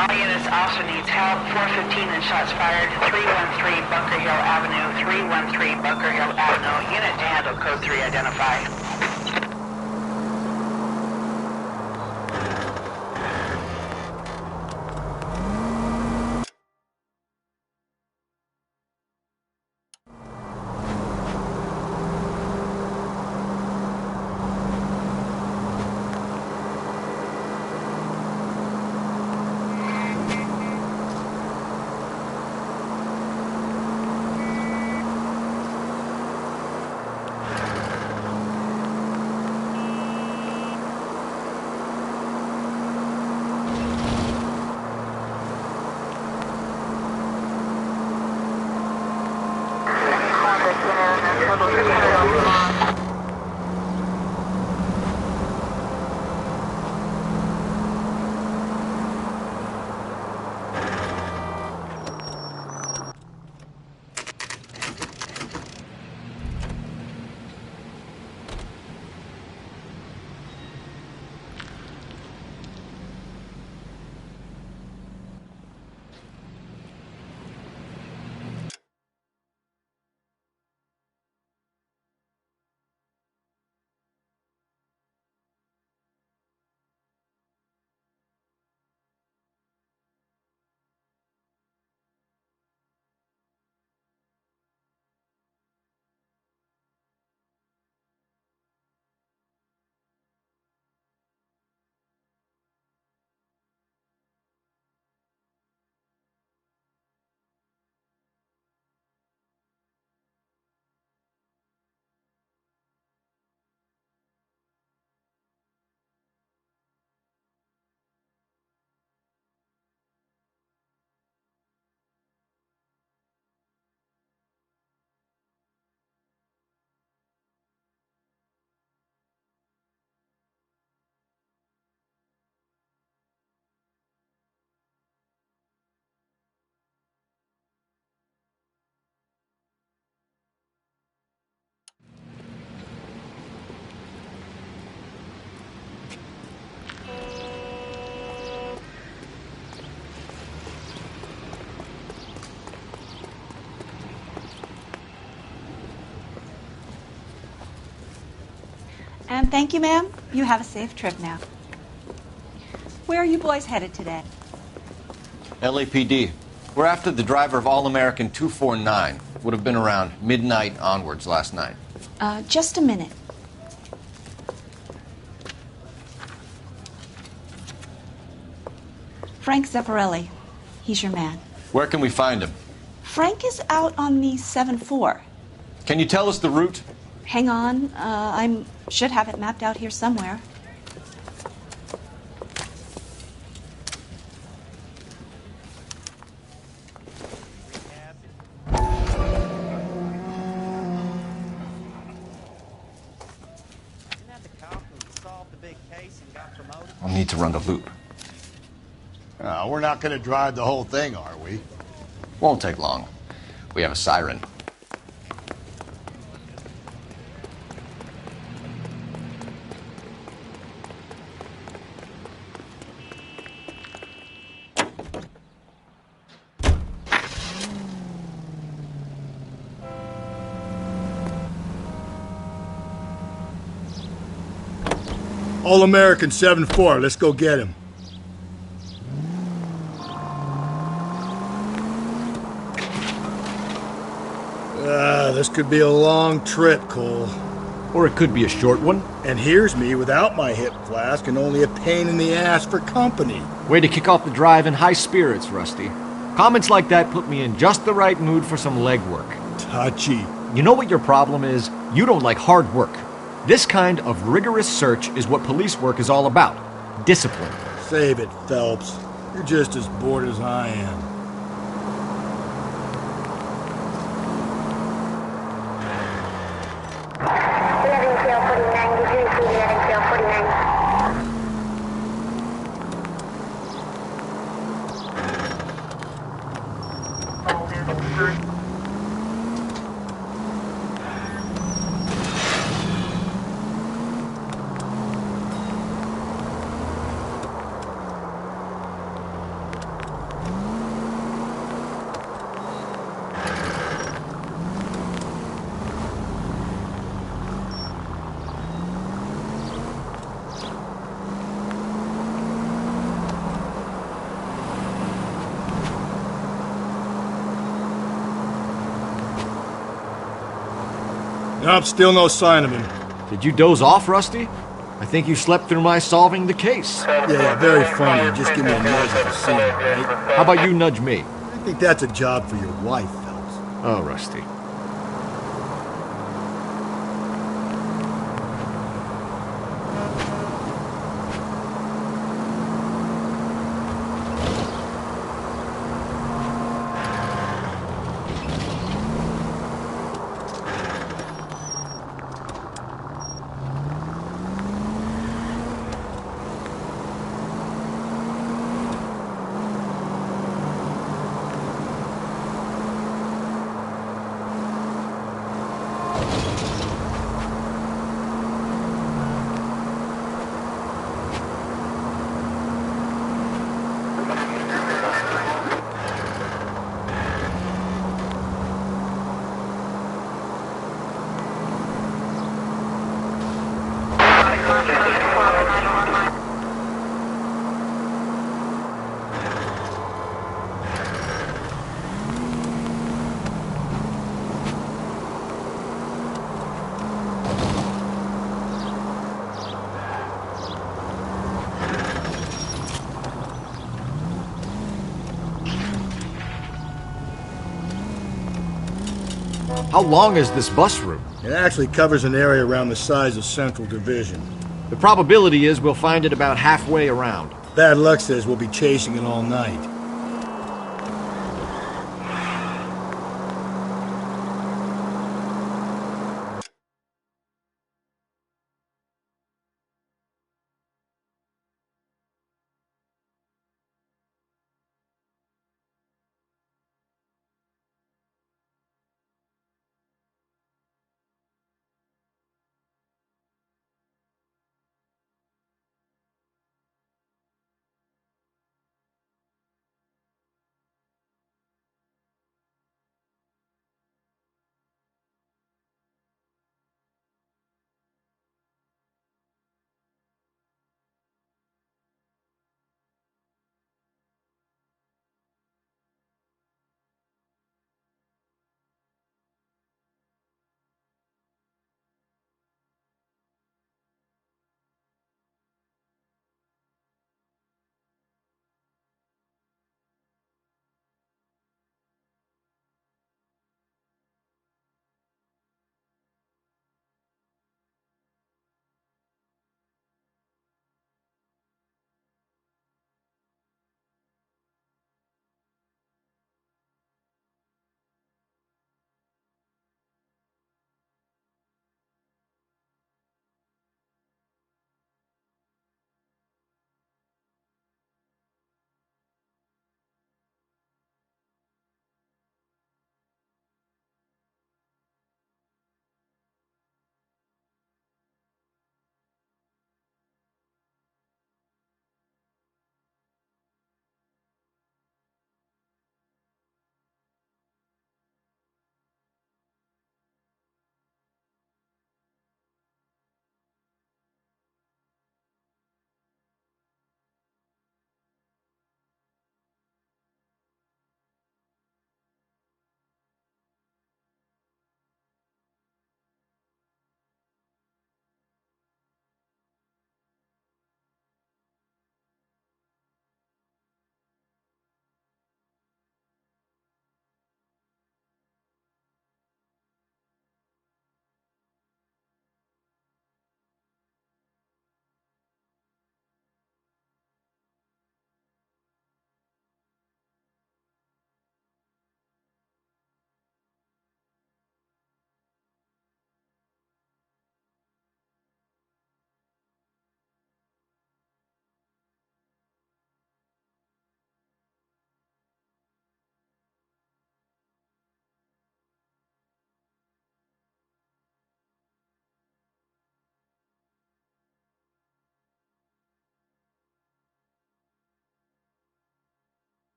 All units also needs help. 415 and shots fired. 313 Bunker Hill Avenue. 313 Bunker Hill Avenue. Unit to handle code 3 identified. And thank you, ma'am. You have a safe trip now. Where are you boys headed today? LAPD. We're after the driver of All-American 249. Would have been around midnight onwards last night. Just a minute. Frank Zepparelli. He's your man. Where can we find him? Frank is out on the 7-4. Can you tell us the route? Hang on. I should have it mapped out here somewhere. I'll need to run the loop. We're not going to drive the whole thing, are we? Won't take long. We have a siren. All-American 7-4. Let's go get him. This could be a long trip, Cole. Or it could be a short one. And here's me without my hip flask and only a pain in the ass for company. Way to kick off the drive in high spirits, Rusty. Comments like that put me in just the right mood for some legwork. Touchy. You know what your problem is? You don't like hard work. This kind of rigorous search is what police work is all about. Discipline. Save it, Phelps. You're just as bored as I am. Nope, still no sign of him. Did you doze off, Rusty? I think you slept through my solving the case. Yeah, very funny. Just give me a nudge if you see him, right? How about you nudge me? I think that's a job for your wife, Phelps. Oh, Rusty. How long is this bus route? It actually covers an area around the size of Central Division. The probability is we'll find it about halfway around. Bad luck says we'll be chasing it all night.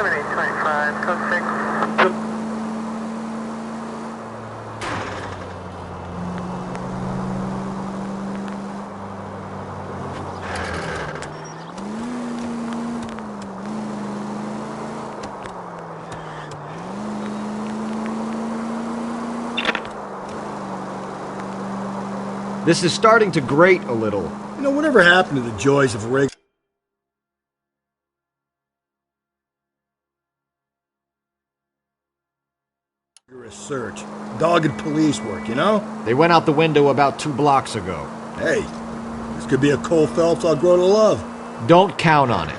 7825, code 6. This is starting to grate a little. You know, whatever happened to the joys of rigorous search? Dogged police work, you know? They went out the window about 2 blocks ago. Hey, this could be a Cole Phelps I'll grow to love. Don't count on it.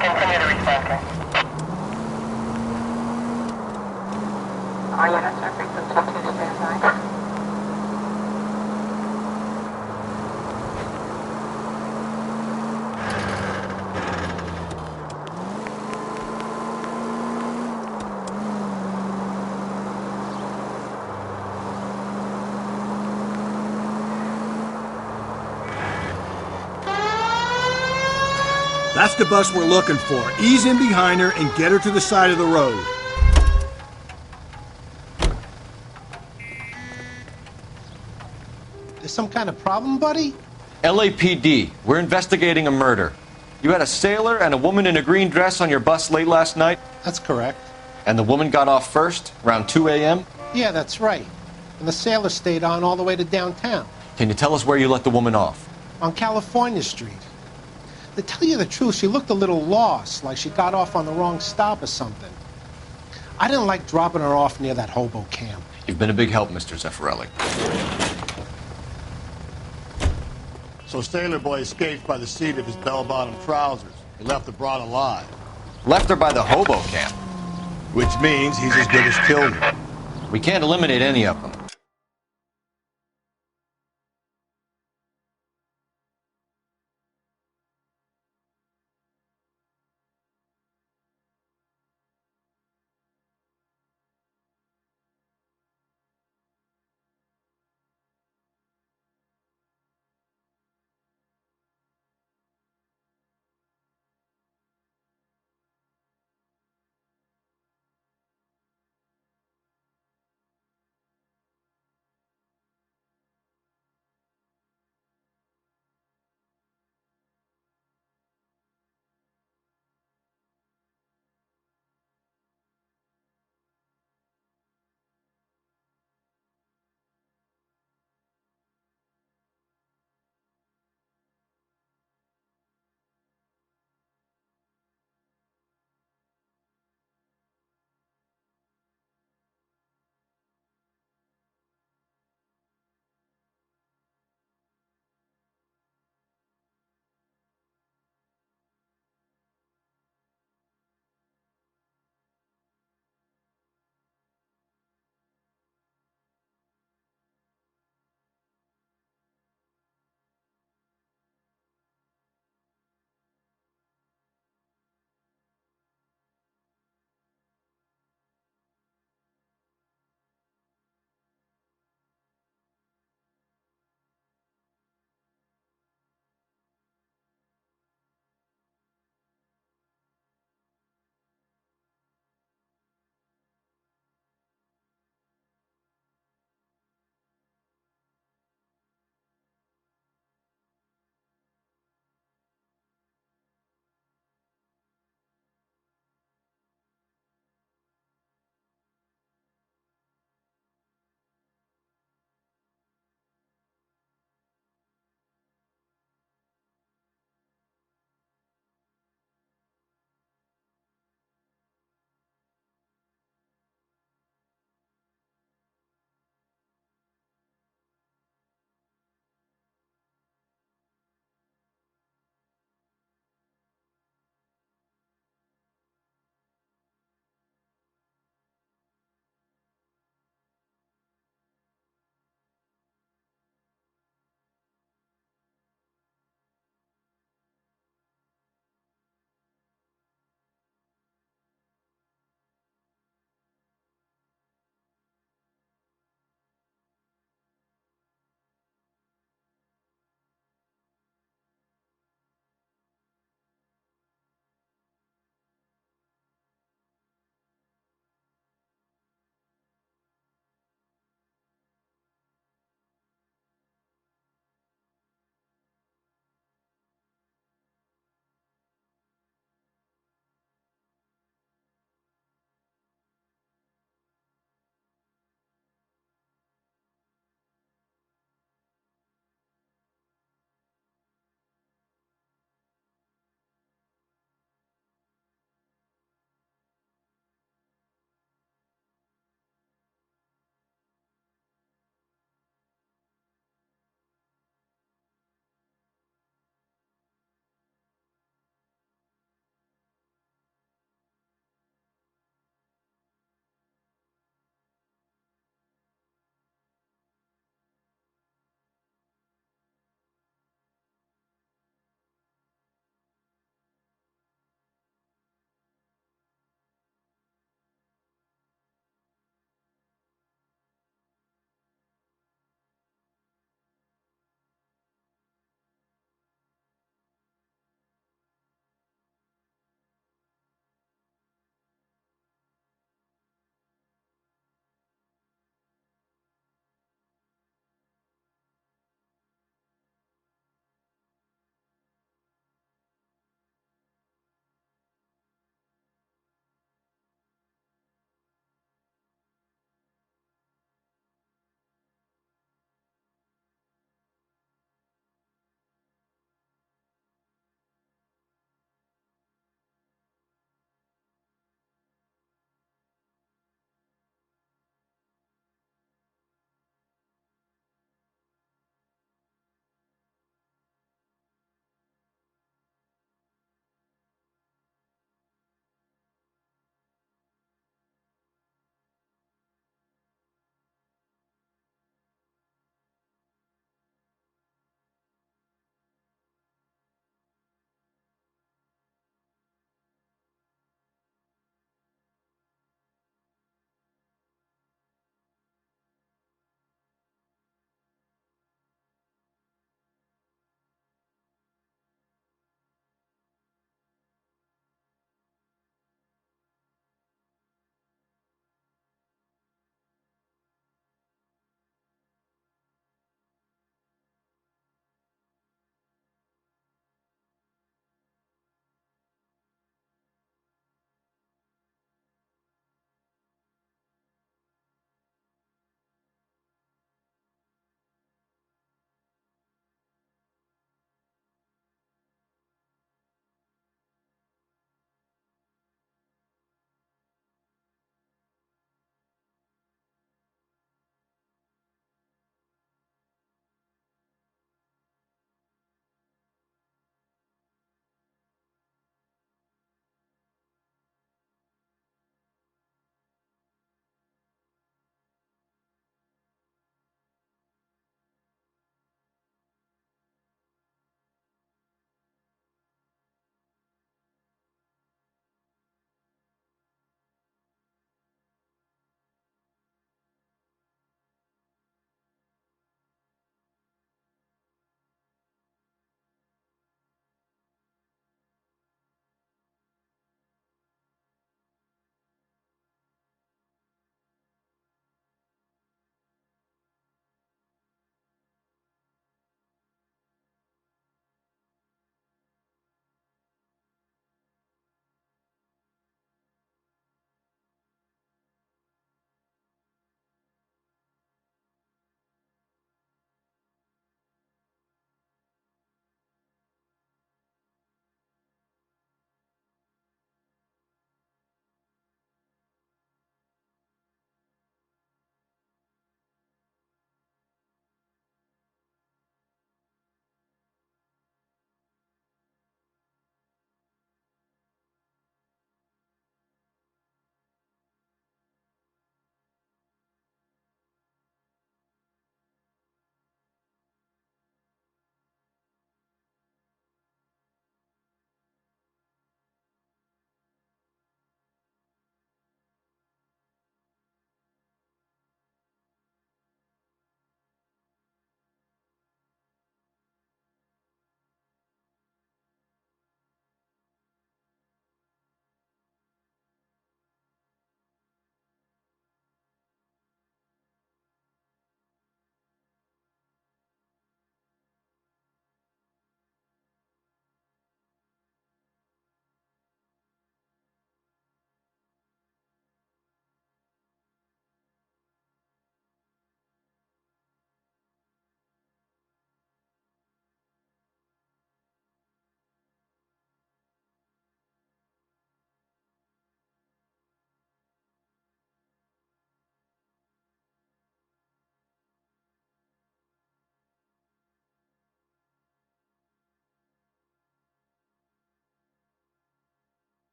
Continue to respond, sir. All units are frequency 2 to stand by. That's the bus we're looking for. Ease in behind her and get her to the side of the road. There's some kind of problem, buddy? LAPD, we're investigating a murder. You had a sailor and a woman in a green dress on your bus late last night? That's correct. And the woman got off first, around 2 a.m.? Yeah, that's right. And the sailor stayed on all the way to downtown. Can you tell us where you let the woman off? On California Street. To tell you the truth, she looked a little lost, like she got off on the wrong stop or something. I didn't like dropping her off near that hobo camp. You've been a big help, Mr. Zeffirelli. So Sailor Boy escaped by the seat of his bell-bottom trousers. He left the broad alive. Left her by the hobo camp. Which means he's as good as killed her. We can't eliminate any of them.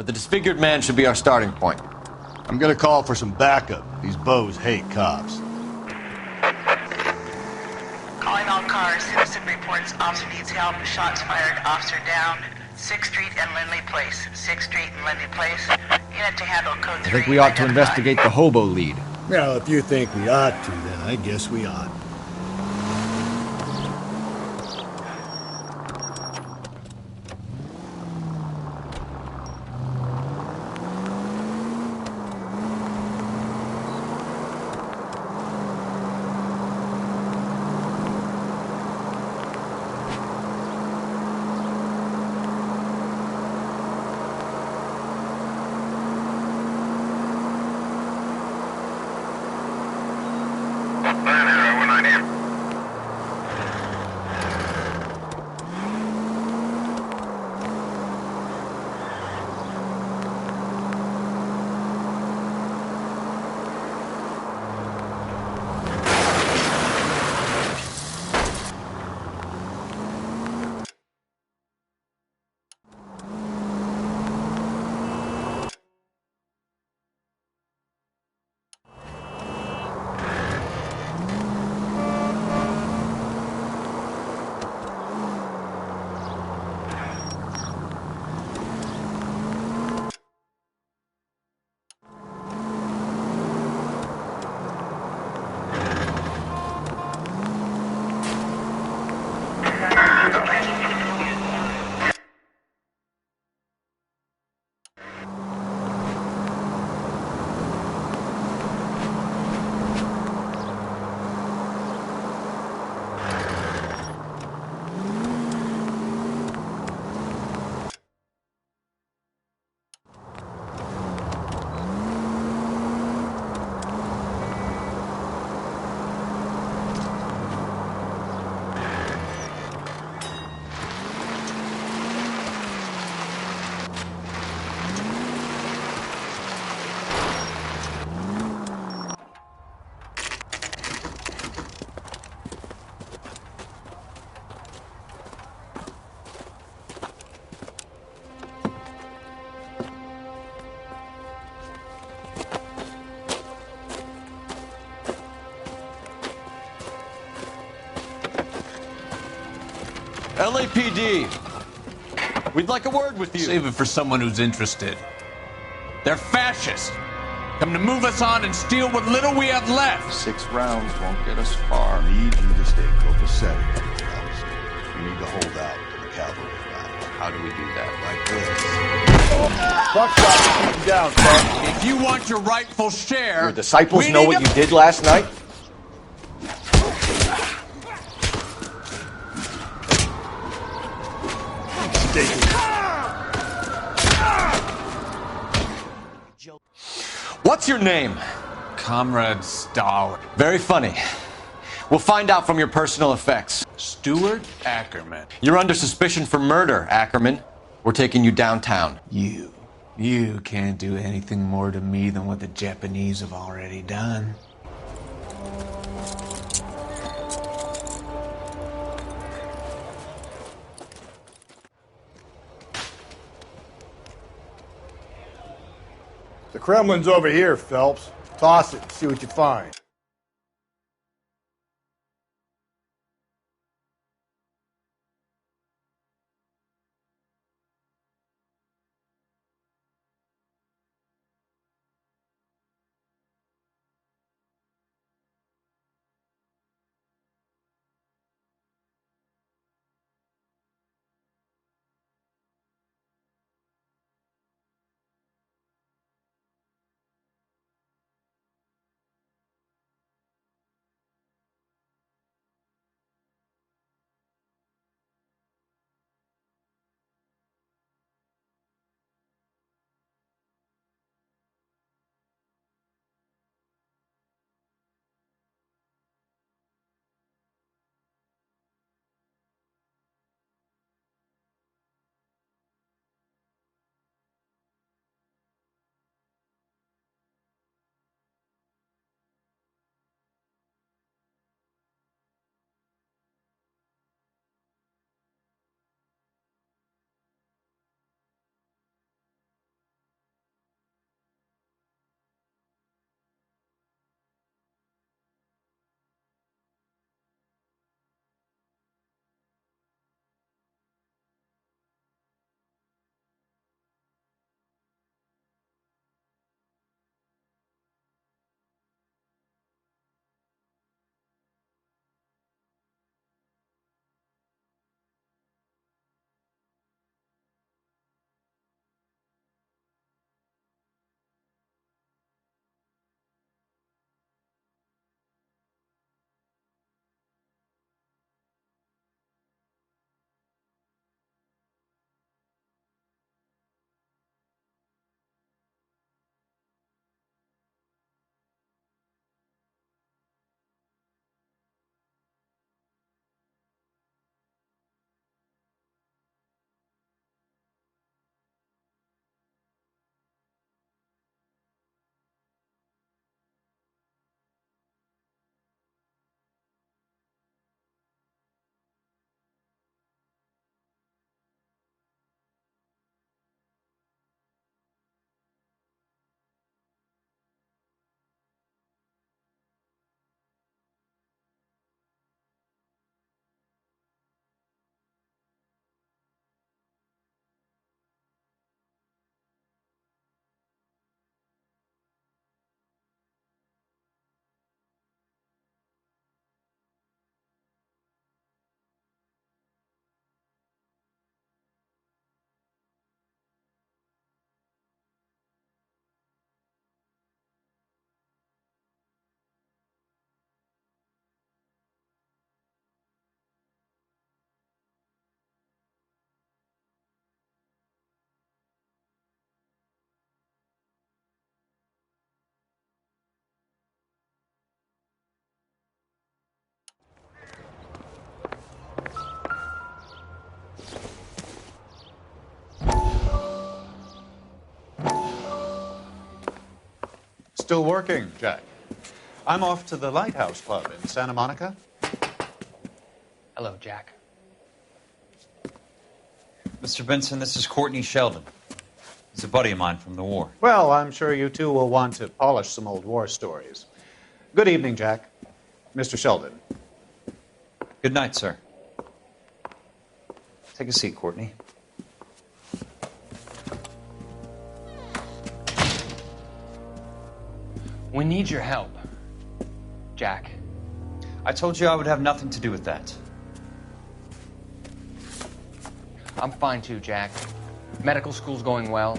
But the disfigured man should be our starting point. I'm gonna call for some backup. These bows hate cops. Calling all cars. Citizen reports officer needs help. Shots fired. Officer down. 6th Street and Lindley Place. 6th Street and Lindley Place. Unit to handle code 3. I think we ought to investigate the hobo lead. Well, if you think we ought to, then I guess we ought. LAPD, we'd like a word with you. Save it for someone who's interested. They're fascists. Come to move us on and steal what little we have left. 6 rounds won't get us far. I need you to stay copacetic, fellas. You need to hold out till the cavalry arrives. How do we do that? Like this. Buckshot, keep him down, son. If you want your rightful share... Your disciples know what you did last night? What's your name? Comrade Stalin. Very funny. We'll find out from your personal effects. Stuart Ackerman. You're under suspicion for murder, Ackerman. We're taking you downtown. You can't do anything more to me than what the Japanese have already done. The Kremlin's over here, Phelps. Toss it and see what you find. still working, Jack. I'm off to the Lighthouse Club in Santa Monica. Hello, Jack. Mr. Benson, this is Courtney Sheldon. He's a buddy of mine from the war. Well, I'm sure you two will want to polish some old war stories. Good evening, Jack. Mr. Sheldon. Good night, sir. Take a seat, Courtney. We need your help, Jack. I told you I would have nothing to do with that. I'm fine too, Jack. Medical school's going well.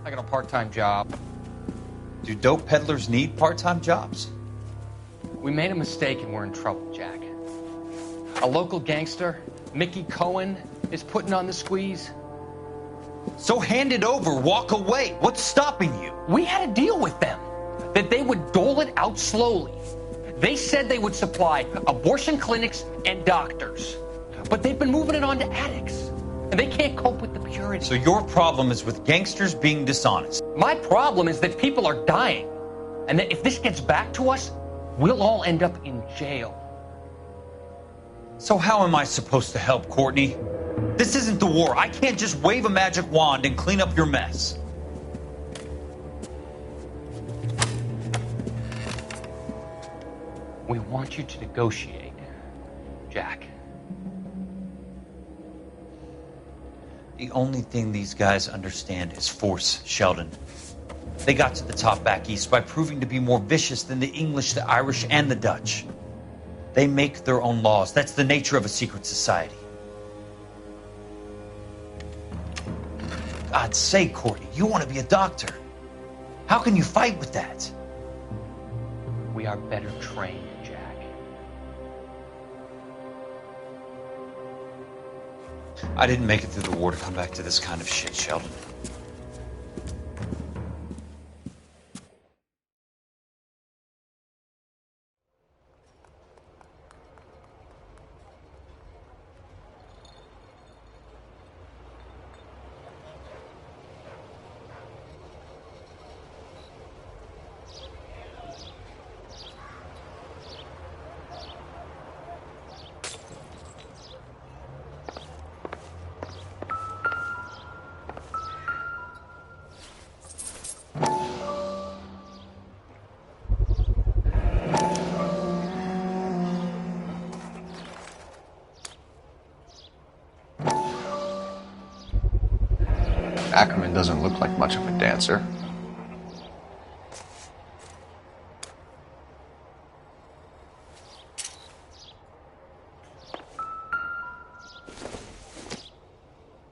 I got a part-time job. Do dope peddlers need part-time jobs? We made a mistake and we're in trouble, Jack. A local gangster, Mickey Cohen, is putting on the squeeze. So hand it over, walk away. What's stopping you? We had a deal with them that they would dole it out slowly. They said they would supply abortion clinics and doctors, but they've been moving it on to addicts, and they can't cope with the purity. So your problem is with gangsters being dishonest. My problem is that people are dying, and that if this gets back to us, we'll all end up in jail. So how am I supposed to help, Courtney? This isn't the war. I can't just wave a magic wand and clean up your mess. We we want you to negotiate, Jack. The only thing these guys understand is force, Sheldon. They got to the top back east by proving to be more vicious than the English, the Irish, and the Dutch. They make their own laws. That's the nature of a secret society. God's sake, Courtney, you want to be a doctor. How can you fight with that? We are better trained, Jack. I didn't make it through the war to come back to this kind of shit, Sheldon. Ackerman doesn't look like much of a dancer.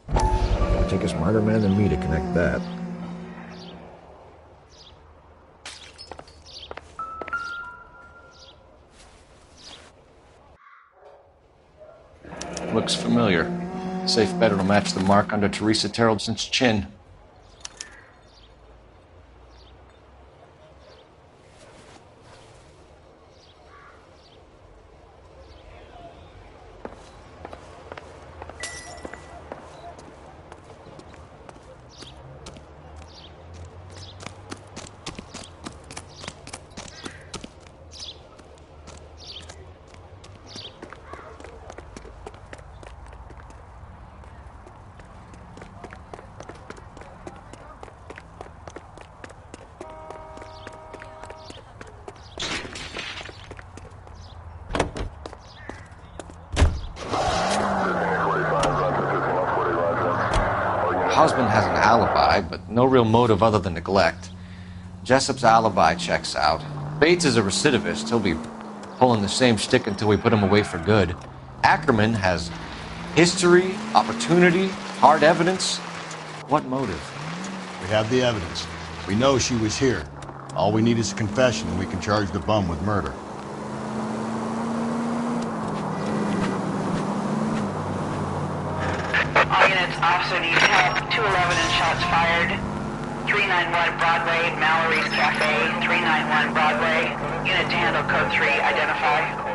It'll take a smarter man than me to connect that. Looks familiar. Safe bet it'll match the mark under Teresa Terrelson's chin. Husband has an alibi, but no real motive other than neglect. Jessup's alibi checks out. Bates is a recidivist. He'll be pulling the same shtick until we put him away for good. Ackerman has history, opportunity, hard evidence. What motive? We have the evidence. We know she was here. All we need is a confession, and we can charge the bum with murder. All units, officer needs help. 211 and shots fired. 391 Broadway, Mallory's Cafe. 391 Broadway. Unit to handle code 3. Identify.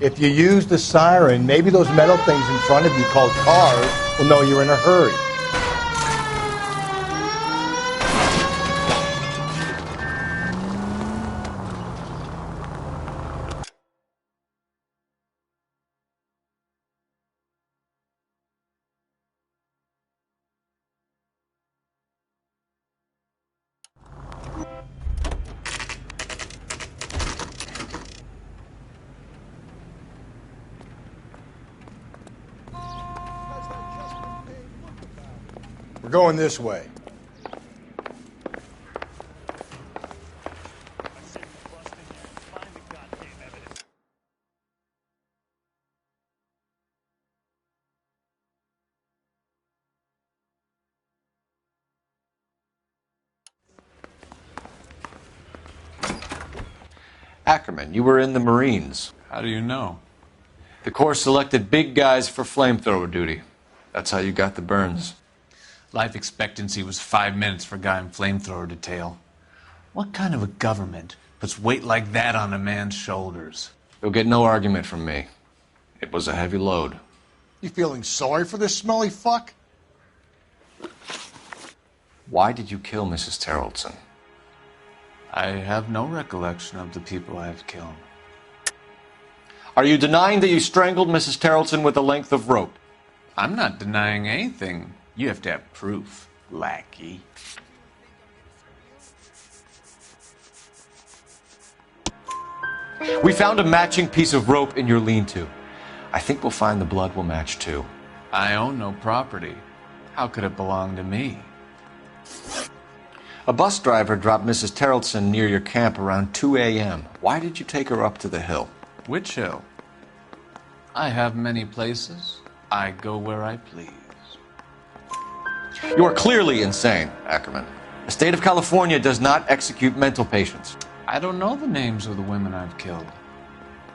If you use the siren, maybe those metal things in front of you called cars will know you're in a hurry. We're going this way. Ackerman, you were in the Marines. How do you know? The Corps selected big guys for flamethrower duty. That's how you got the burns. Life expectancy was 5 minutes for a guy in flamethrower detail. What kind of a government puts weight like that on a man's shoulders? You'll get no argument from me. It was a heavy load. You feeling sorry for this smelly fuck? Why did you kill Mrs. Terrelson? I have no recollection of the people I have killed. Are you denying that you strangled Mrs. Tarleton with a length of rope? I'm not denying anything. You have to have proof, lackey. We found a matching piece of rope in your lean-to. I think we'll find the blood will match too. I own no property. How could it belong to me? A bus driver dropped Mrs. Tarleton near your camp around 2 a.m. Why did you take her up to the hill? Which hill? I have many places. I go where I please. You are clearly insane, Ackerman. The state of California does not execute mental patients. I don't know the names of the women I've killed,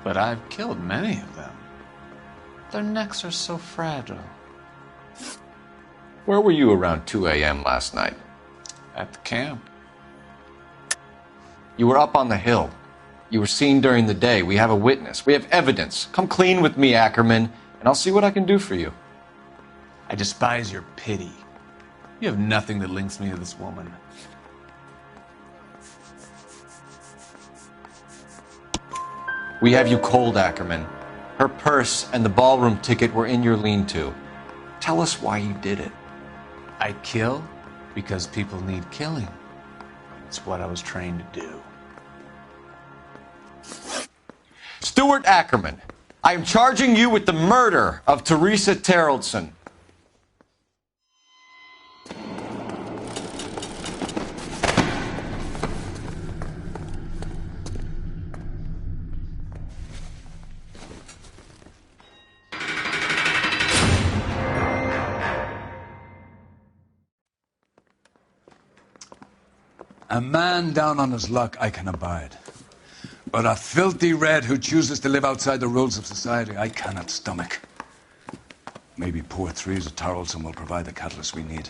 but I've killed many of them. Their necks are so fragile. Where were you around 2 a.m. last night? At the camp. You were up on the hill. You were seen during the day. We have a witness. We have evidence. Come clean with me, Ackerman, and I'll see what I can do for you. I despise your pity. You have nothing that links me to this woman. We have you cold, Ackerman. Her purse and the ballroom ticket were in your lean-to. Tell us why you did it. I kill because people need killing. It's what I was trained to do. Stuart Ackerman, I am charging you with the murder of Teresa Tarleton. A man down on his luck I can abide. But a filthy red who chooses to live outside the rules of society, I cannot stomach. Maybe poor Teresa Tarleton will provide the catalyst we need.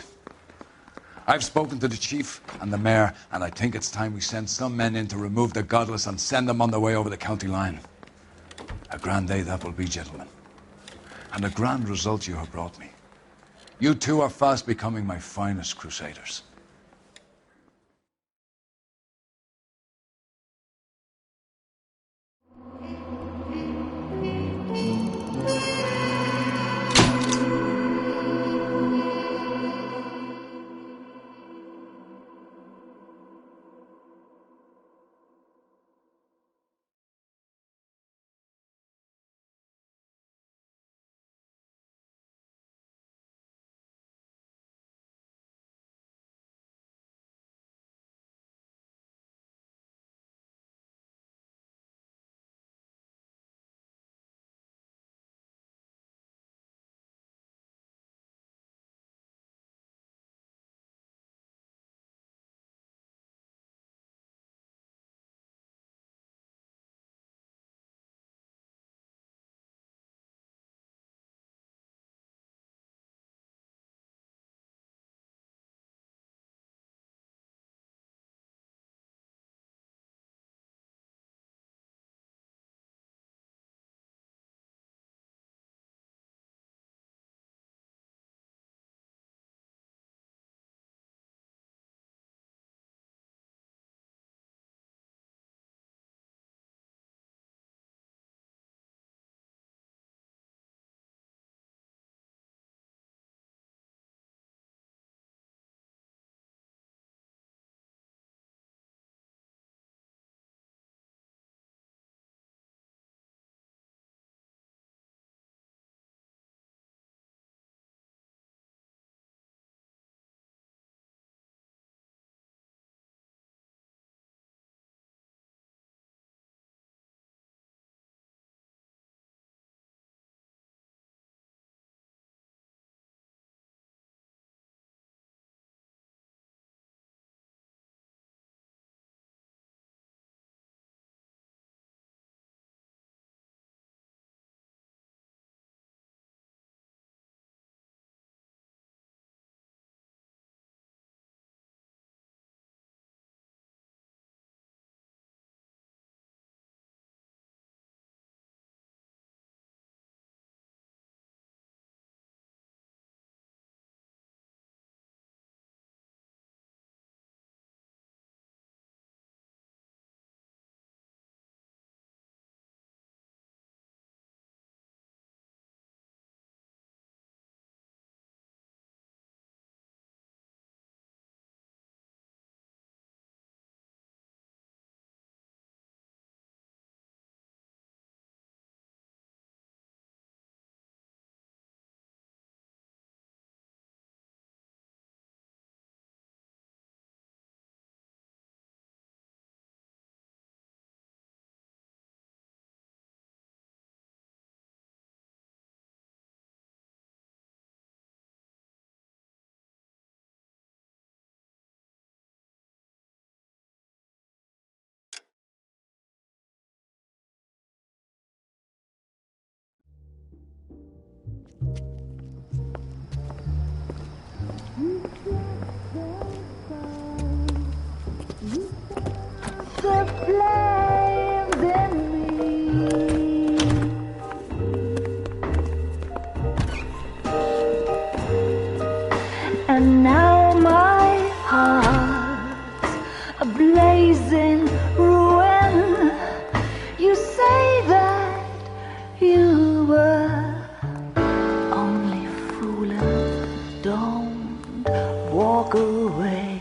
I've spoken to the chief and the mayor, and I think it's time we send some men in to remove the godless and send them on their way over the county line. A grand day that will be, gentlemen. And a grand result you have brought me. You two are fast becoming my finest crusaders. flames in me. And now my heart's a blazing ruin. You say that you were only fooling. Don't walk away.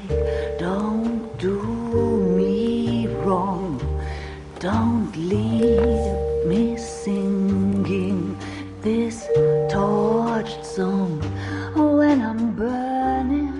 Don't do me wrong. Don't leave me singing this torched song when I'm burning.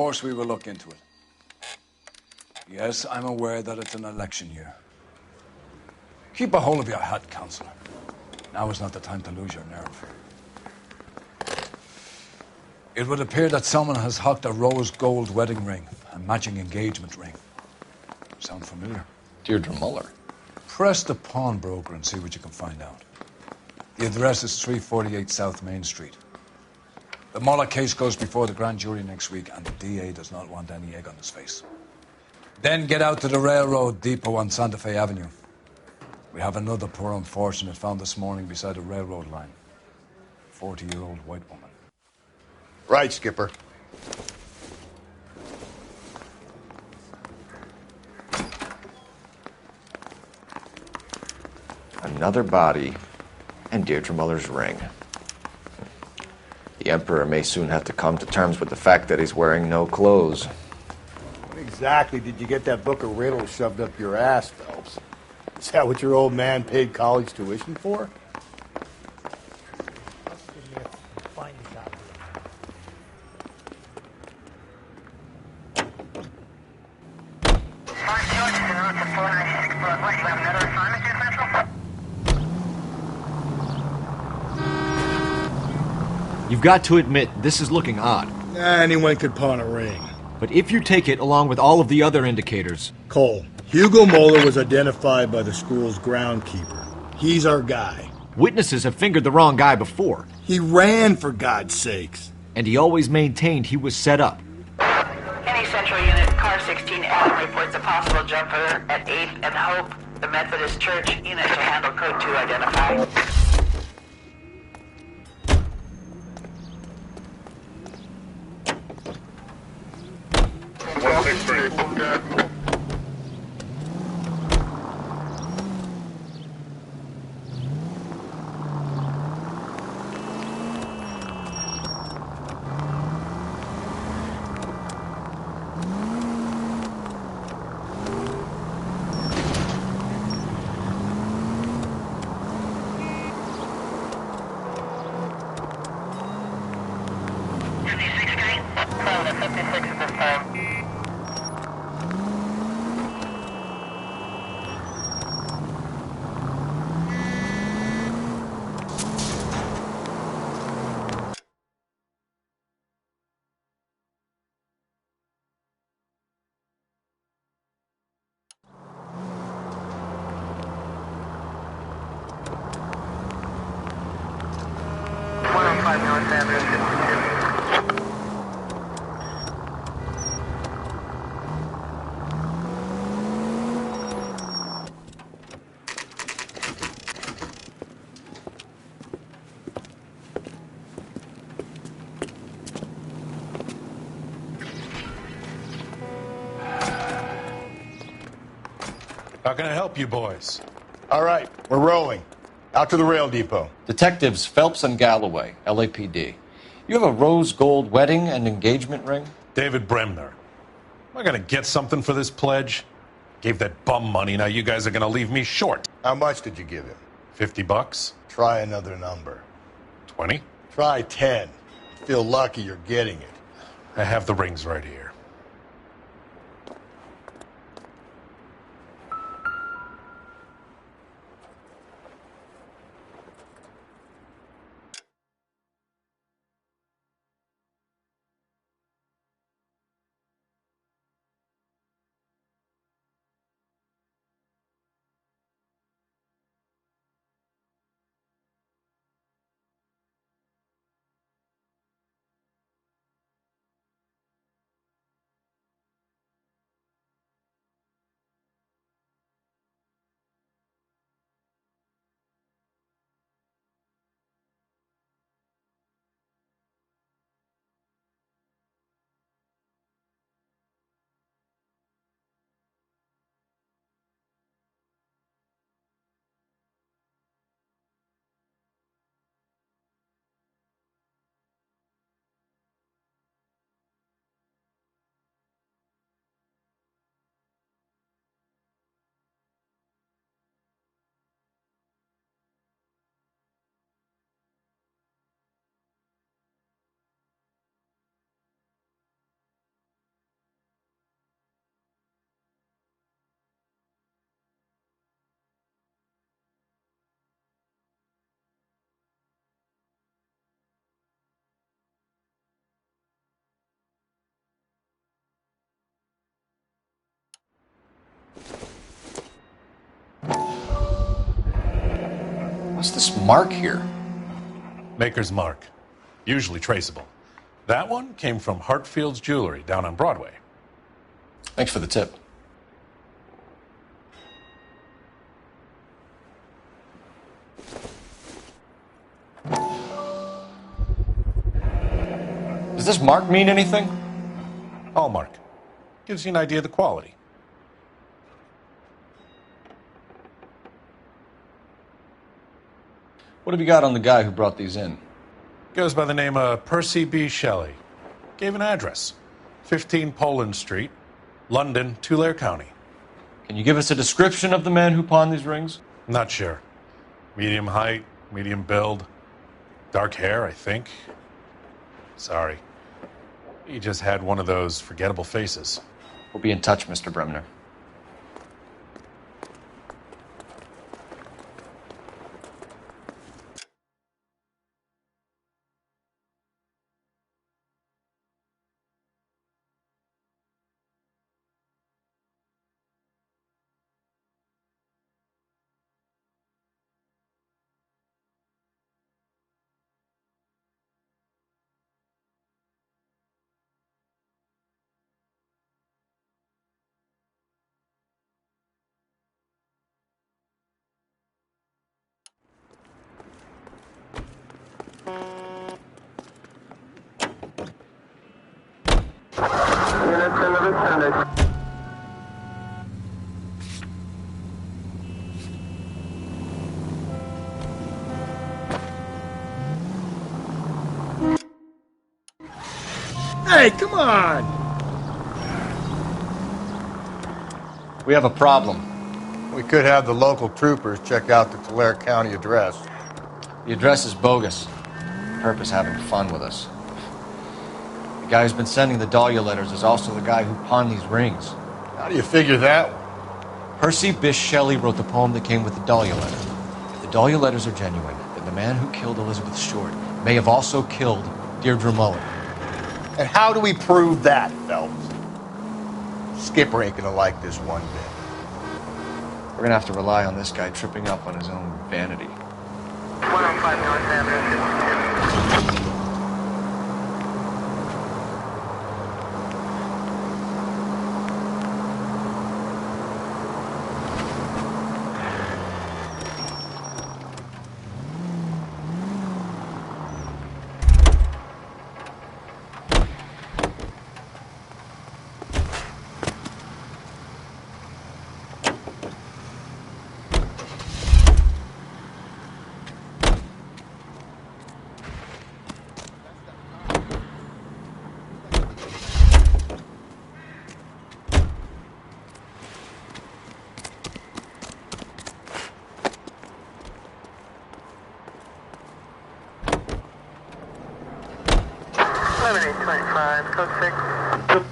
course we will look into it. Yes, I'm aware that it's an election year. Keep a hold of your hat, Counselor. Now is not the time to lose your nerve. It would appear that someone has hocked a rose gold wedding ring, a matching engagement ring. Sound familiar? Deirdre Muller. Press the pawnbroker and see what you can find out. The address is 348 South Main Street. The Muller case goes before the grand jury next week, and the DA does not want any egg on his face. Then get out to the railroad depot on Santa Fe Avenue. We have another poor unfortunate found this morning beside a railroad line. 40-year-old white woman. Right, Skipper. Another body, and Deirdre Muller's ring. The Emperor may soon have to come to terms with the fact that he's wearing no clothes. What exactly did you get that book of riddles shoved up your ass, Phelps? Is that what your old man paid college tuition for? You've got to admit, this is looking odd. Anyone could pawn a ring. But if you take it along with all of the other indicators... Cole, Hugo Moeller was identified by the school's groundkeeper. He's our guy. Witnesses have fingered the wrong guy before. He ran, for God's sakes. And he always maintained he was set up. Any Central Unit, Car 16 Adam reports a possible jumper at 8th and Hope. The Methodist Church unit to handle code 2 identified. How can I help you boys? All right, we're rolling. Out to the rail depot. Detectives Phelps and Galloway, LAPD. You have a rose gold wedding and engagement ring? David Bremner. Am I going to get something for this pledge? Gave that bum money, now you guys are going to leave me short. How much did you give him? $50? Try another number. 20? Try 10. Feel lucky you're getting it. I have the rings right here. What's this mark here? Maker's mark. Usually traceable. That one came from Hartfield's Jewelry down on Broadway. Thanks for the tip. Does this mark mean anything? Hallmark. Gives you an idea of the quality. What have you got on the guy who brought these in? Goes by the name of Percy B. Shelley. Gave an address. 15 Poland Street, London, Tulare County. Can you give us a description of the man who pawned these rings? Not sure. Medium height, medium build. Dark hair, I think. Sorry. He just had one of those forgettable faces. We'll be in touch, Mr. Bremner. Hey, come on! We have a problem. We could have the local troopers check out the Tulare County address. The address is bogus. Perp is having fun with us. The guy who's been sending the Dahlia letters is also the guy who pawned these rings. How do you figure that one? Percy Bysshe Shelley wrote the poem that came with the Dahlia letter. If the Dahlia letters are genuine, then the man who killed Elizabeth Short may have also killed Deirdre Mullen. And how do we prove that, Phelps? Skipper ain't gonna like this one bit. We're gonna have to rely on this guy tripping up on his own vanity. 105 North Avenue. Lemonade 25, code 6.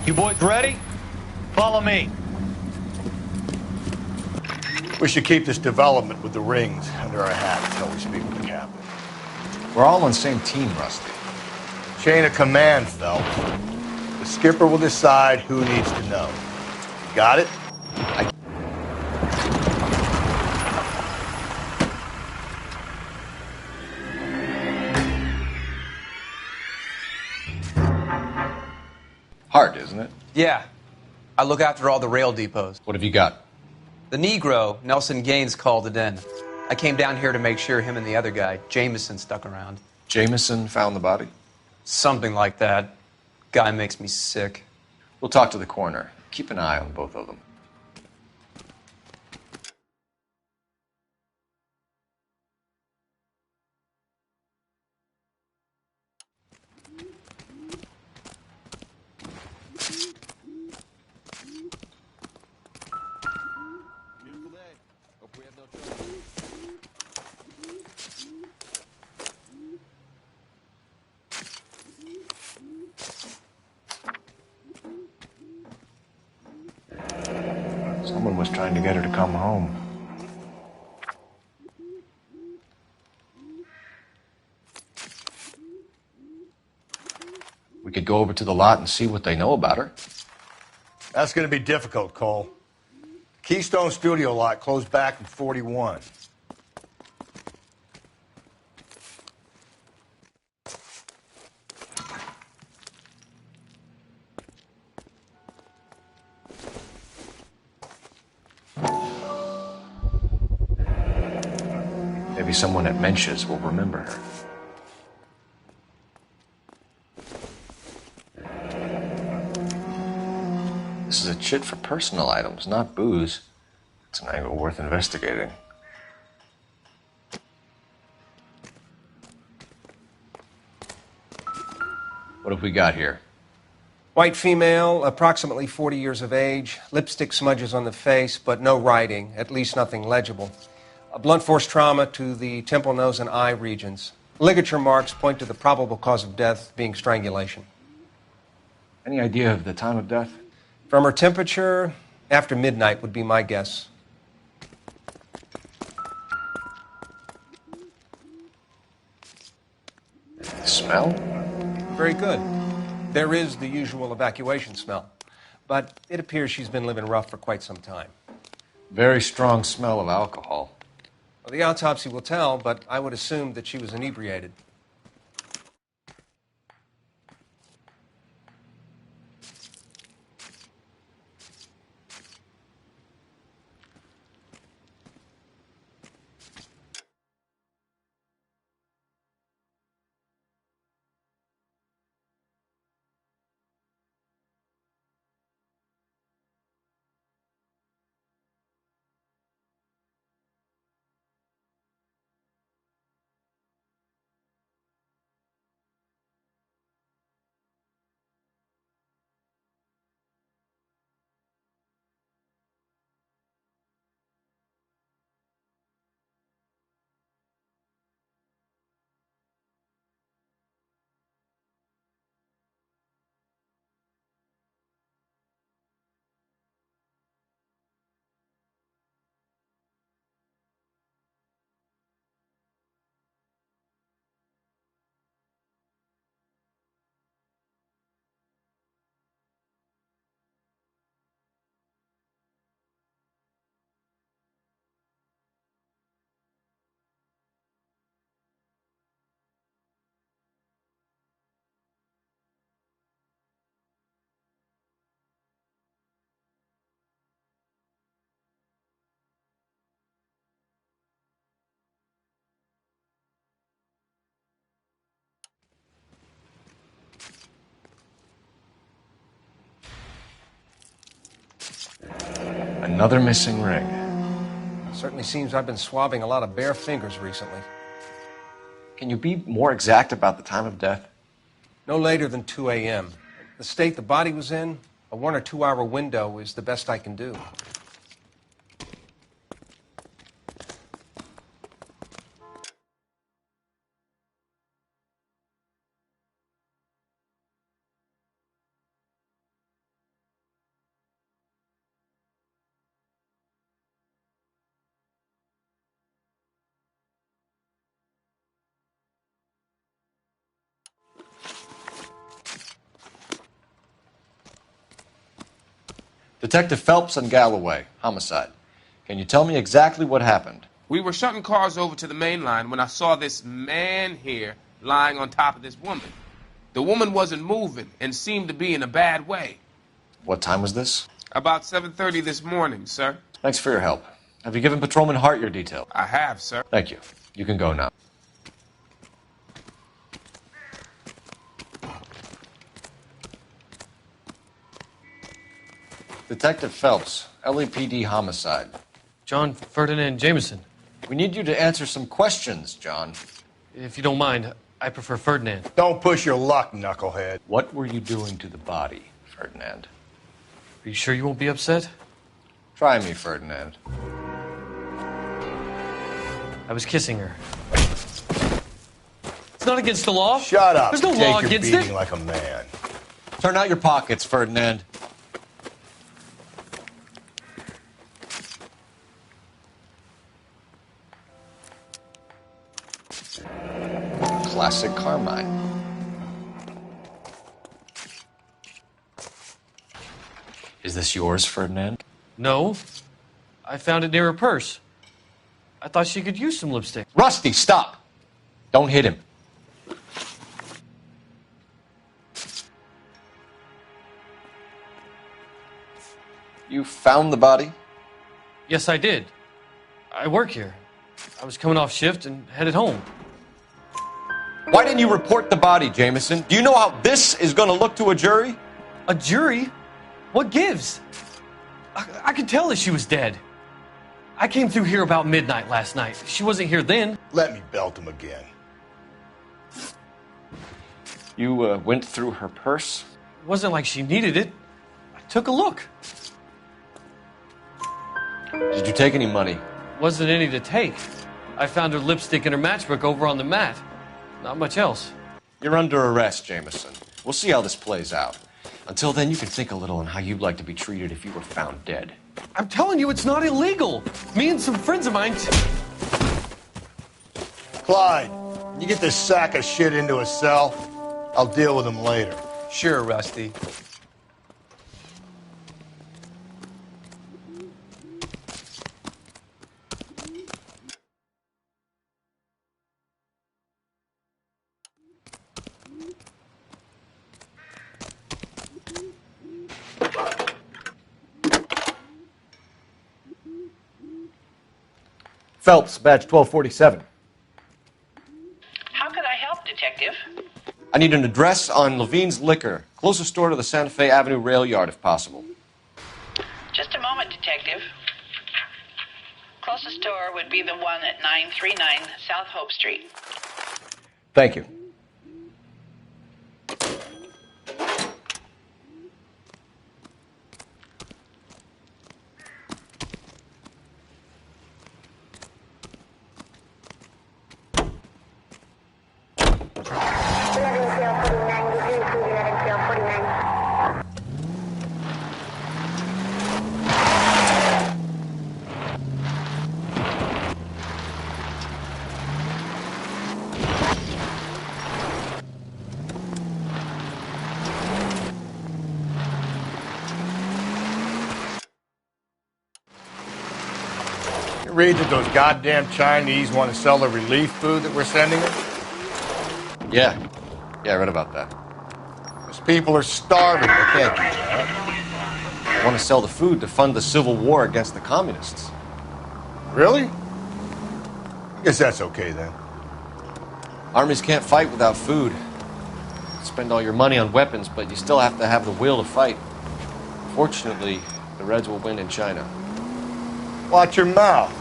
You boys ready? Follow me. We should keep this development with the rings under our hats until we speak with the captain. We're all on the same team, Rusty. Chain of command, Phelps. The skipper will decide who needs to know. Got it? Hard, isn't it? Yeah. I look after all the rail depots. What have you got? The Negro, Nelson Gaines, called it in. I came down here to make sure him and the other guy, Jameson, stuck around. Jameson found the body? Something like that. Guy makes me sick. We'll talk to the coroner. Keep an eye on both of them. Someone was trying to get her to come home. We could go over to the lot and see what they know about her. That's going to be difficult, Cole. Keystone Studio lot closed back in 41. Maybe someone at Mensch's will remember her. This is a chit for personal items, not booze. It's an angle worth investigating. What have we got here? White female, approximately 40 years of age, lipstick smudges on the face, but no writing, at least nothing legible. A blunt force trauma to the temple, nose, and eye regions. Ligature marks point to the probable cause of death being strangulation. Any idea of the time of death? From her temperature, after midnight would be my guess. Smell? Very good. There is the usual evacuation smell, but it appears she's been living rough for quite some time. Very strong smell of alcohol. Well, the autopsy will tell, but I would assume that she was inebriated. Another missing ring. Certainly seems I've been swabbing a lot of bare fingers recently. Can you be more exact about the time of death? No later than 2 a.m. The state the body was in, a 1 or 2 hour window is the best I can do. Detective Phelps and Galloway, homicide. Can you tell me exactly what happened? We were shutting cars over to the main line when I saw this man here lying on top of this woman. The woman wasn't moving and seemed to be in a bad way. What time was this? About 7:30 this morning, sir. Thanks for your help. Have you given Patrolman Hart your details? I have, sir. Thank you. You can go now. Detective Phelps, LAPD homicide. John Ferdinand Jameson. We need you to answer some questions, John. If you don't mind, I prefer Ferdinand. Don't push your luck, knucklehead. What were you doing to the body, Ferdinand? Are you sure you won't be upset? Try me, Ferdinand. I was kissing her. It's not against the law. Shut up. There's no Take law your against beating it. like a man. Turn out your pockets, Ferdinand. Classic Carmine. Is this yours, Ferdinand? No. I found it near her purse. I thought she could use some lipstick. Rusty, stop! Don't hit him. You found the body? Yes, I did. I work here. I was coming off shift and headed home. Why didn't you report the body, Jameson? Do you know how this is going to look to a jury? A jury? What gives? I could tell that she was dead. I came through here about midnight last night. She wasn't here then. Let me belt him again. You went through her purse? It wasn't like she needed it. I took a look. Did you take any money? Wasn't any to take. I found her lipstick and her matchbook over on the mat. Not much else. You're under arrest, Jameson. We'll see how this plays out. Until then, you can think a little on how you'd like to be treated if you were found dead. I'm telling you, it's not illegal. Me and some friends of mine... Clyde, you get this sack of shit into a cell. I'll deal with him later. Sure, Rusty. Phelps, badge 1247. How could I help, Detective? I need an address on Levine's Liquor. Closest store to the Santa Fe Avenue rail yard, if possible. Just a moment, Detective. Closest store would be the one at 939 South Hope Street. Thank you. You read that those goddamn Chinese want to sell the relief food that we're sending them? Yeah, I read about that. Those people are starving. They can't do that. They want to sell the food to fund the civil war against the communists. Really? I guess that's okay then. Armies can't fight without food. Spend all your money on weapons, but you still have to have the will to fight. Fortunately, the Reds will win in China. Watch your mouth.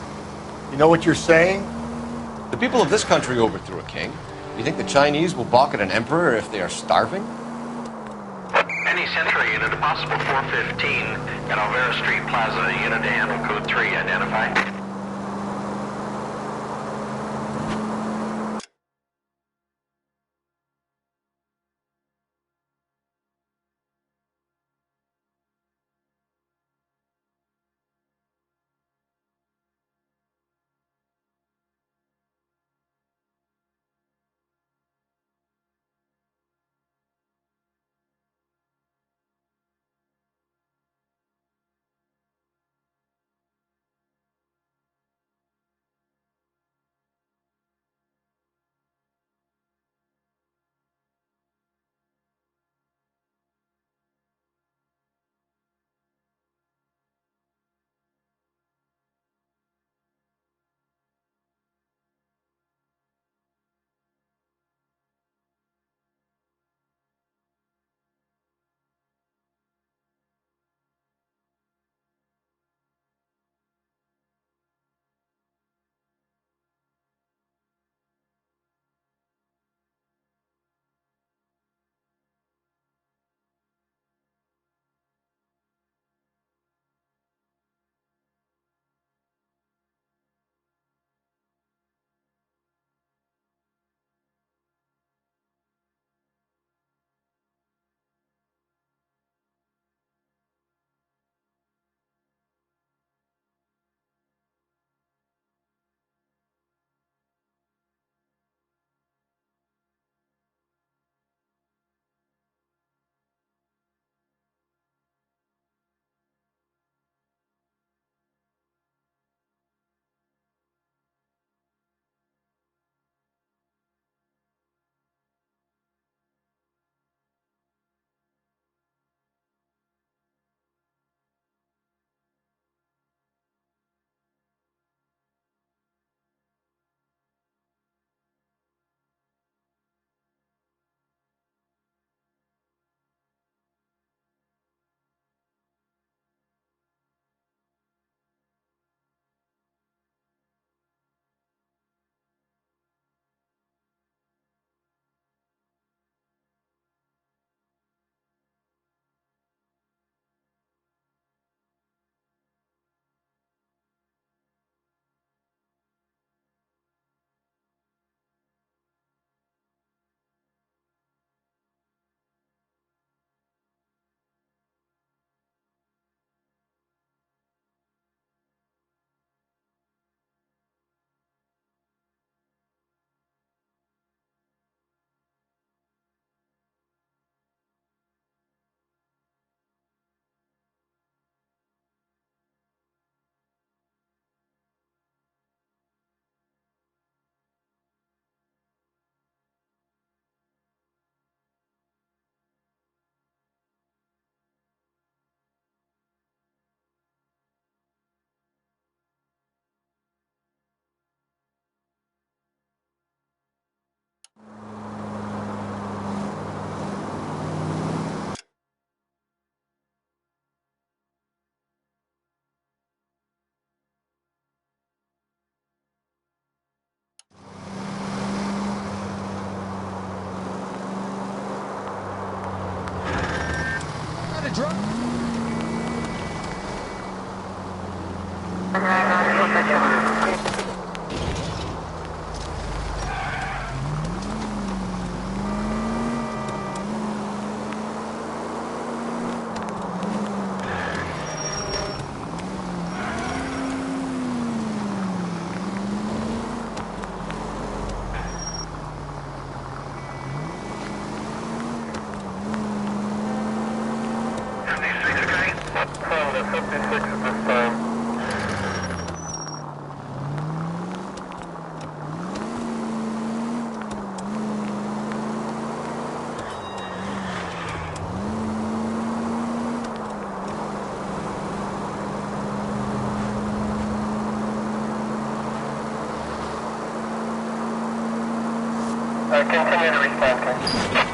You know what you're saying? The people of this country overthrew a king. You think the Chinese will balk at an emperor if they are starving? Any Century unit, a possible 415 at Alvera Street Plaza. Unit to handle code 3. Identify. drunk? Continue to respond, please.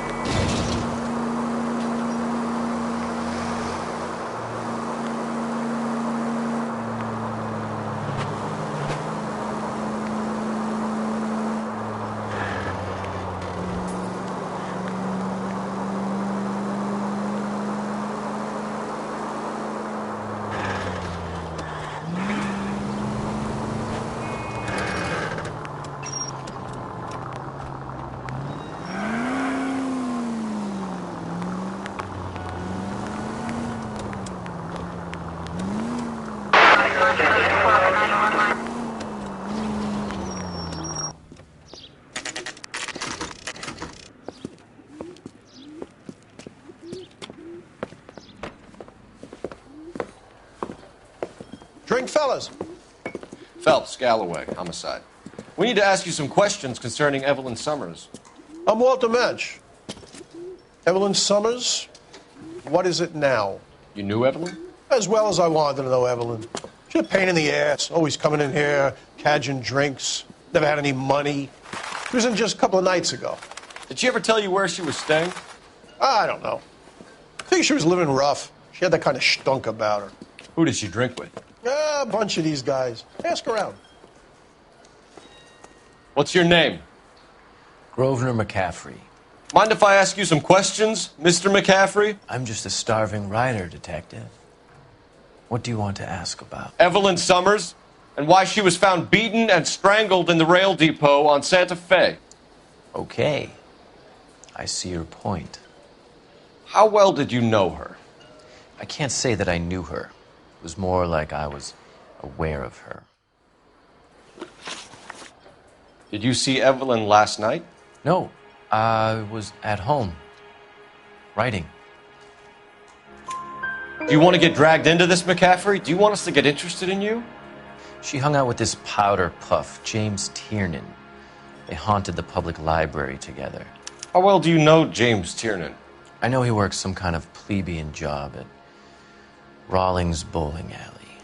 Drink, fellas. Phelps, Galloway, homicide. We need to ask you some questions concerning Evelyn Summers. I'm Walter Mensch. Evelyn Summers, what is it now? You knew Evelyn? As well as I wanted to know Evelyn. She's a pain in the ass, always coming in here, cadging drinks, never had any money. She was in just a couple of nights ago. Did she ever tell you where she was staying? I don't know. I think she was living rough. She had that kind of stunk about her. Who did she drink with? A bunch of these guys. Ask around. What's your name? Grosvenor McCaffrey. Mind if I ask you some questions, Mr. McCaffrey? I'm just a starving writer, Detective. What do you want to ask about? Evelyn Summers, and why she was found beaten and strangled in the rail depot on Santa Fe. Okay. I see your point. How well did you know her? I can't say that I knew her. It was more like I was aware of her. Did you see Evelyn last night? No, I was at home, writing. Do you want to get dragged into this, McCaffrey? Do you want us to get interested in you? She hung out with this powder puff, James Tiernan. They haunted the public library together. How well do you know James Tiernan? I know he works some kind of plebeian job at Rawlings Bowling Alley.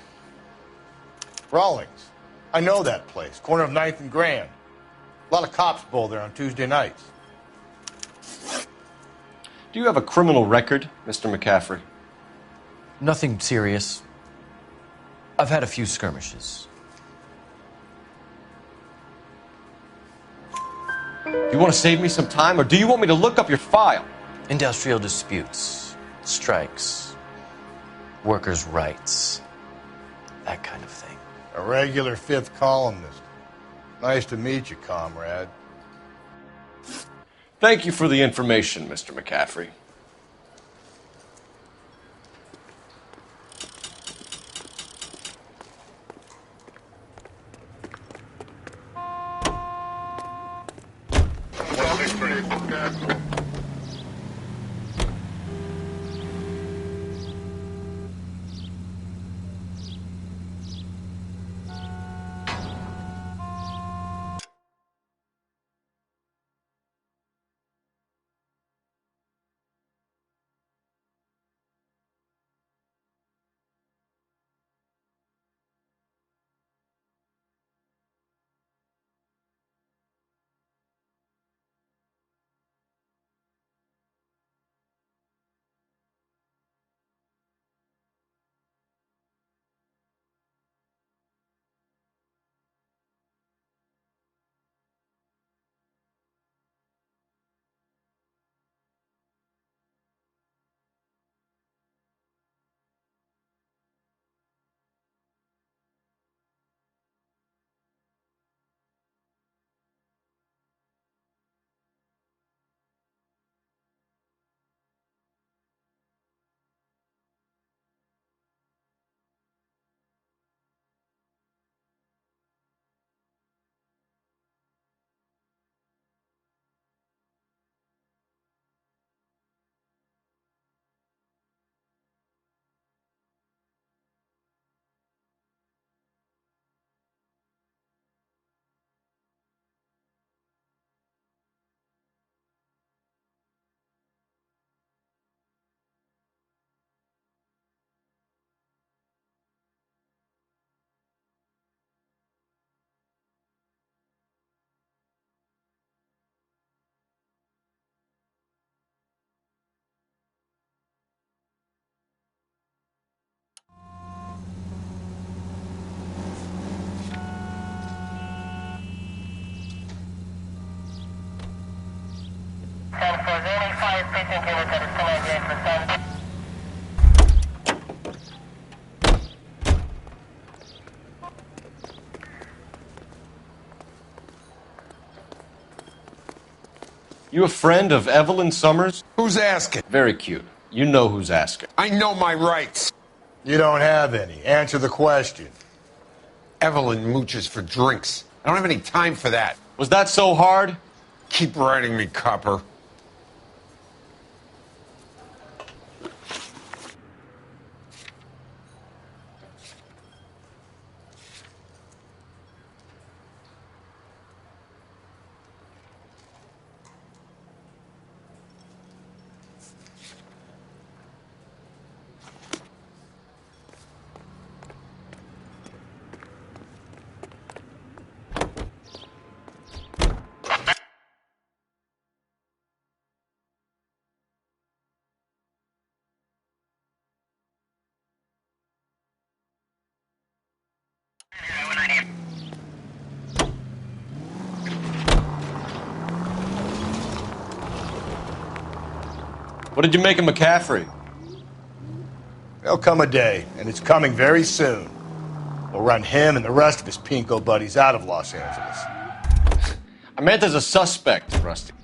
Rawlings. I know that place. Corner of 9th and Grand. A lot of cops bowl there on Tuesday nights. Do you have a criminal record, Mr. McCaffrey? Nothing serious. I've had a few skirmishes. Do you want to save me some time, or do you want me to look up your file? Industrial disputes, strikes, workers' rights, that kind of thing. A regular fifth columnist. Nice to meet you, comrade. Thank you for the information, Mr. McCaffrey. You a friend of Evelyn Summers? Who's asking? Very cute. You know who's asking. I know my rights. You don't have any. Answer the question. Evelyn mooches for drinks. I don't have any time for that. Was that so hard? Keep writing me, copper. What did you make of McCaffrey? There'll come a day, and it's coming very soon. We'll run him and the rest of his pinko buddies out of Los Angeles. I meant as a suspect, Rusty.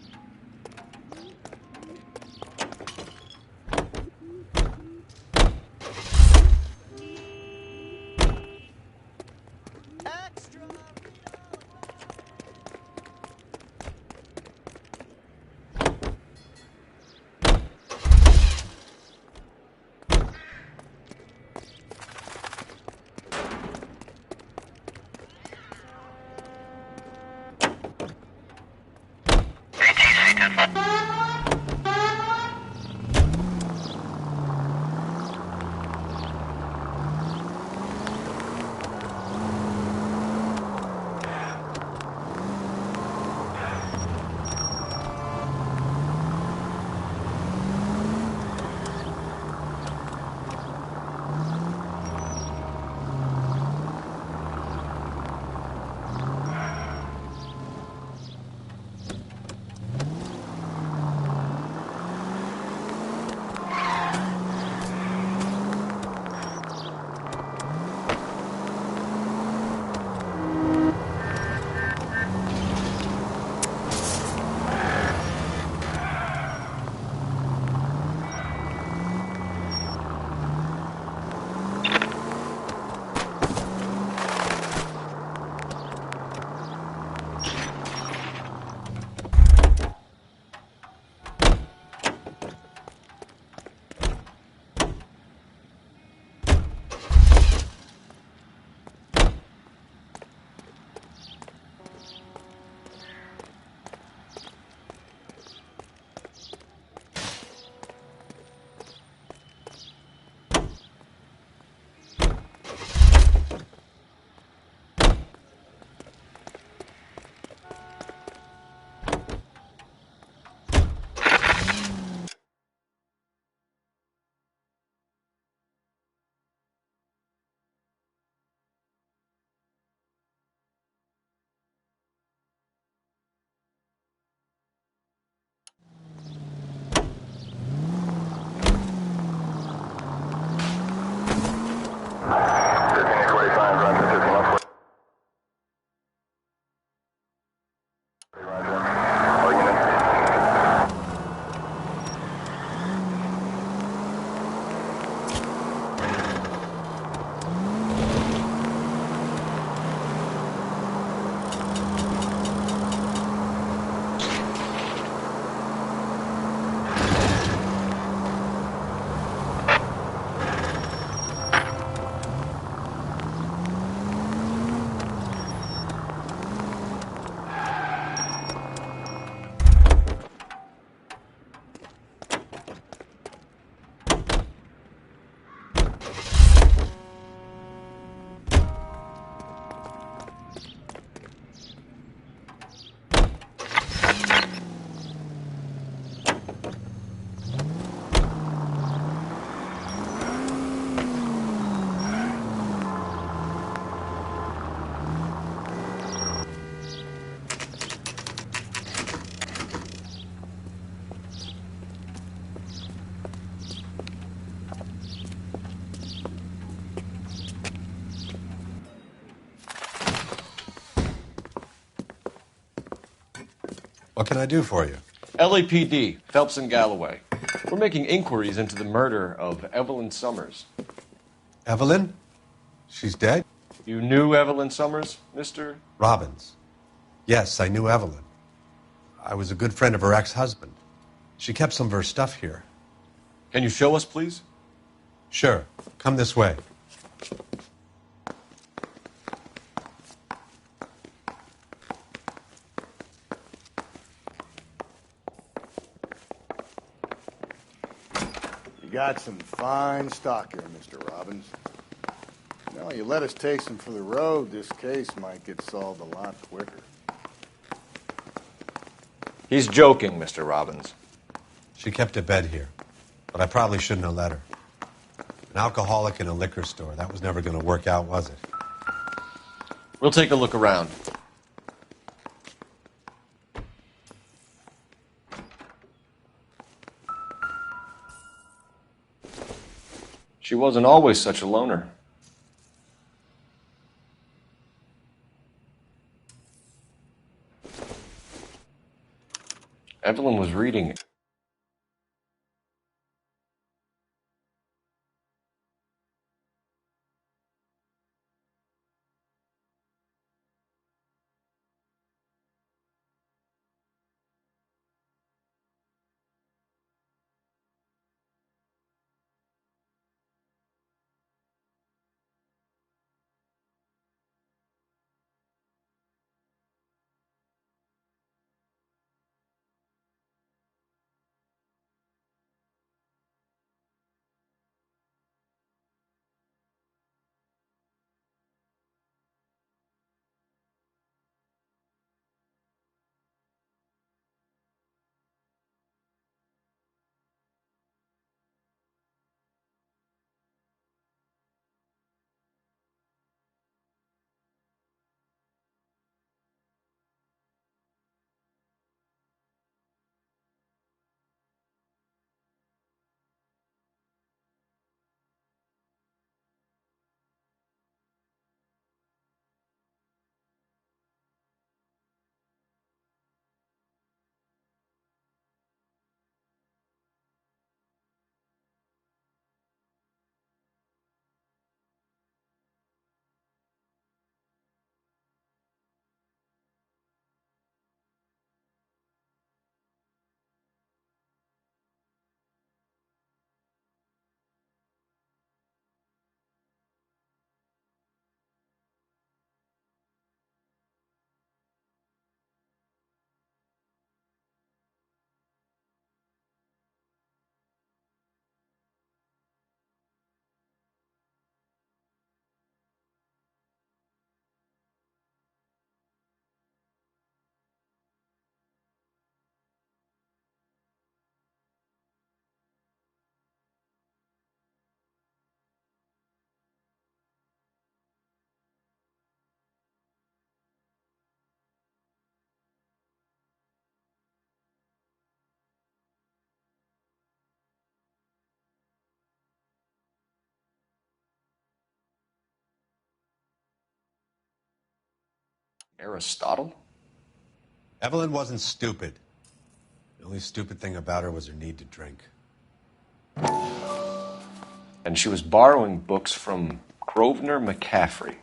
What can I do for you? LAPD, Phelps and Galloway. We're making inquiries into the murder of Evelyn Summers. Evelyn? She's dead? You knew Evelyn Summers, Mr. Robbins. Yes, I knew Evelyn. I was a good friend of her ex-husband. She kept some of her stuff here. Can you show us, please? Sure. Come this way. You got some fine stock here, Mr. Robbins. Now, you let us take some for the road, this case might get solved a lot quicker. He's joking, Mr. Robbins. She kept a bed here, but I probably shouldn't have let her. An alcoholic in a liquor store. That was never going to work out, was it? We'll take a look around. She wasn't always such a loner. Evelyn was reading. Aristotle? Evelyn wasn't stupid. The only stupid thing about her was her need to drink. And she was borrowing books from Grosvenor McCaffrey.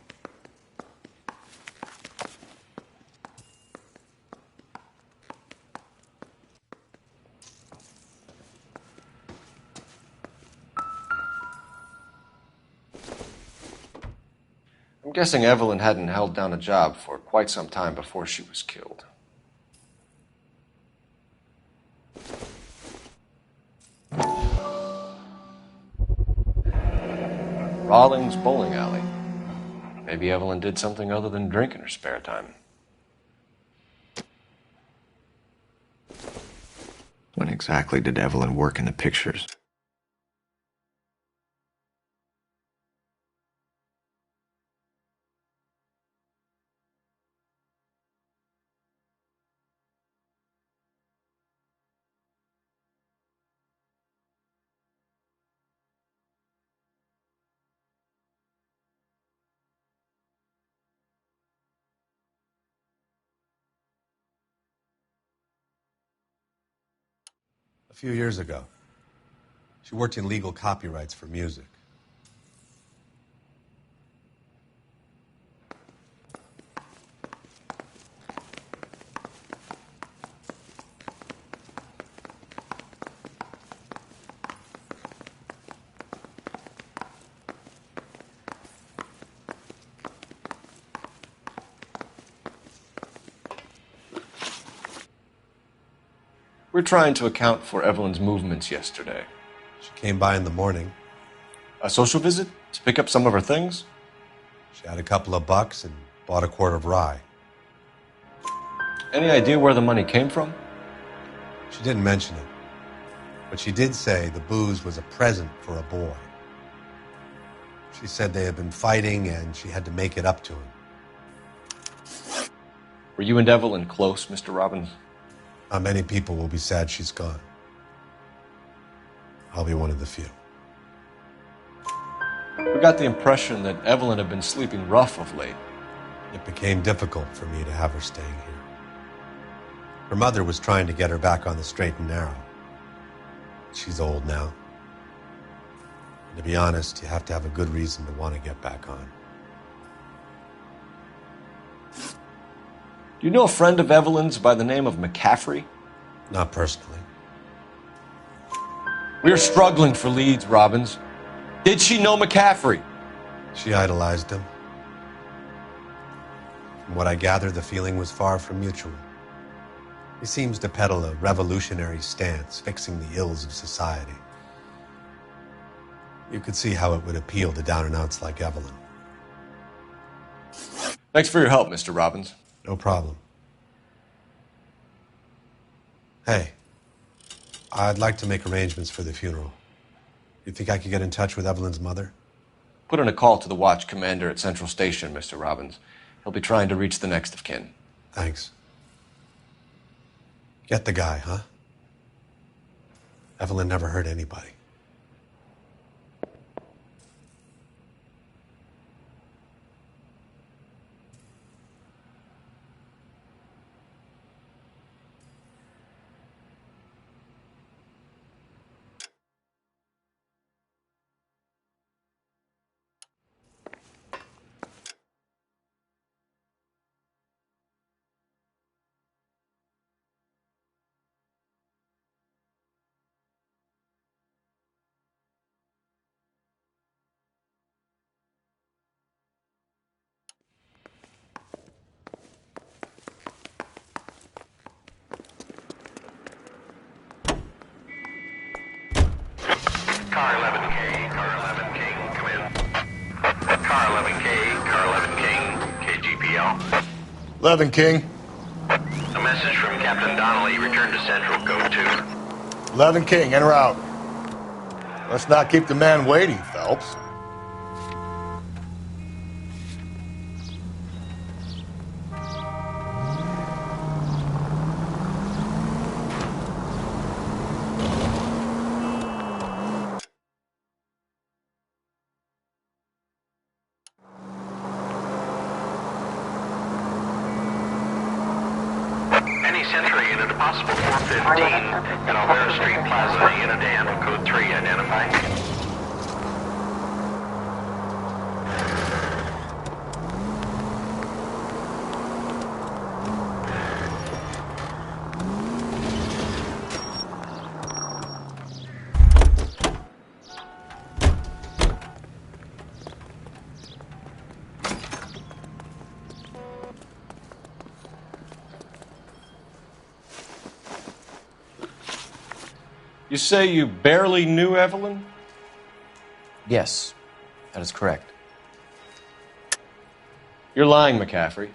I'm guessing Evelyn hadn't held down a job for quite some time before she was killed. Rawlings Bowling Alley. Maybe Evelyn did something other than drink in her spare time. When exactly did Evelyn work in the pictures? A few years ago. She worked in legal copyrights for music. We're trying to account for Evelyn's movements yesterday. She came by in the morning. A social visit? To pick up some of her things? She had a couple of bucks and bought a quart of rye. Any idea where the money came from? She didn't mention it. But she did say the booze was a present for a boy. She said they had been fighting and she had to make it up to him. Were you and Evelyn close, Mr. Robbins? Many people will be sad she's gone. I'll be one of the few. We got the impression that Evelyn had been sleeping rough of late. It became difficult for me to have her staying here. Her mother was trying to get her back on the straight and narrow. She's old now. And to be honest, you have to have a good reason to want to get back on. Do you know a friend of Evelyn's by the name of McCaffrey? Not personally. We're struggling for leads, Robbins. Did she know McCaffrey? She idolized him. From what I gather, the feeling was far from mutual. He seems to peddle a revolutionary stance, fixing the ills of society. You could see how it would appeal to down-and-outs like Evelyn. Thanks for your help, Mr. Robbins. No problem. Hey, I'd like to make arrangements for the funeral. You think I could get in touch with Evelyn's mother? Put in a call to the watch commander at Central Station, Mr. Robbins. He'll be trying to reach the next of kin. Thanks. Get the guy, huh? Evelyn never hurt anybody. Car 11K, Car 11 King, come in. Car 11K, Car 11 King, KGPL. 11 King. A message from Captain Donnelly, return to Central, code 2. 11 King, en route. Let's not keep the man waiting, Phelps. Any Century unit, a possible 415 at Alvera Street Plaza, unit to handle code 3, identify. You say you barely knew Evelyn? Yes, that is correct. You're lying, McCaffrey.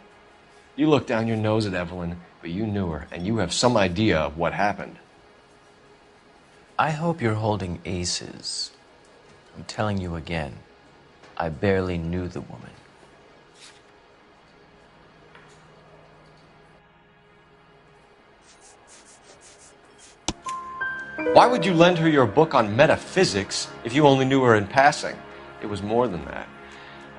You looked down your nose at Evelyn, but you knew her, and you have some idea of what happened. I hope you're holding aces. I'm telling you again, I barely knew the woman. Why would you lend her your book on metaphysics if you only knew her in passing? It was more than that.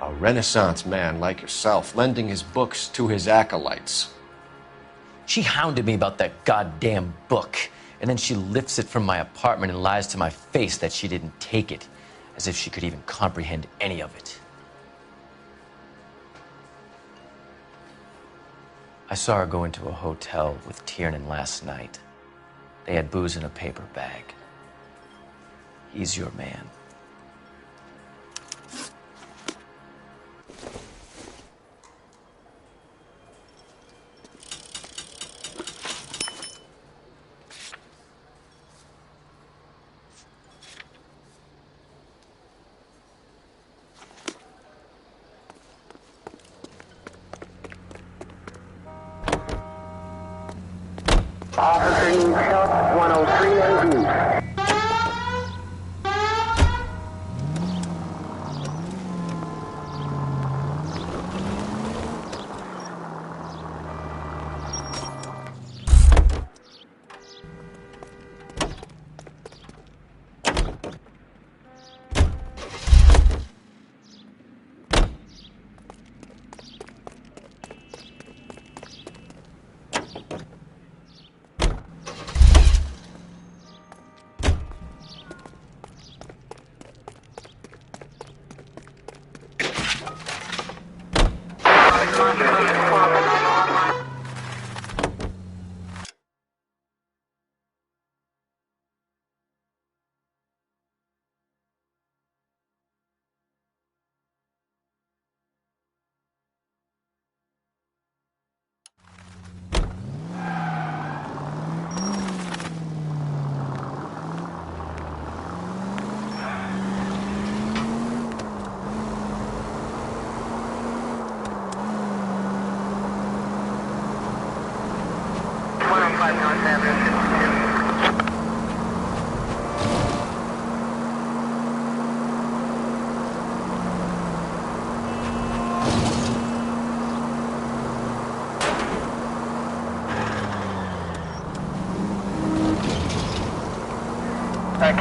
A Renaissance man like yourself lending his books to his acolytes. She hounded me about that goddamn book, And then she lifts it from my apartment and lies to my face that she didn't take it, as if she could even comprehend any of it. I saw her go into a hotel with Tiernan last night. They had booze in a paper bag. He's your man. Officer needs help, 103 and B.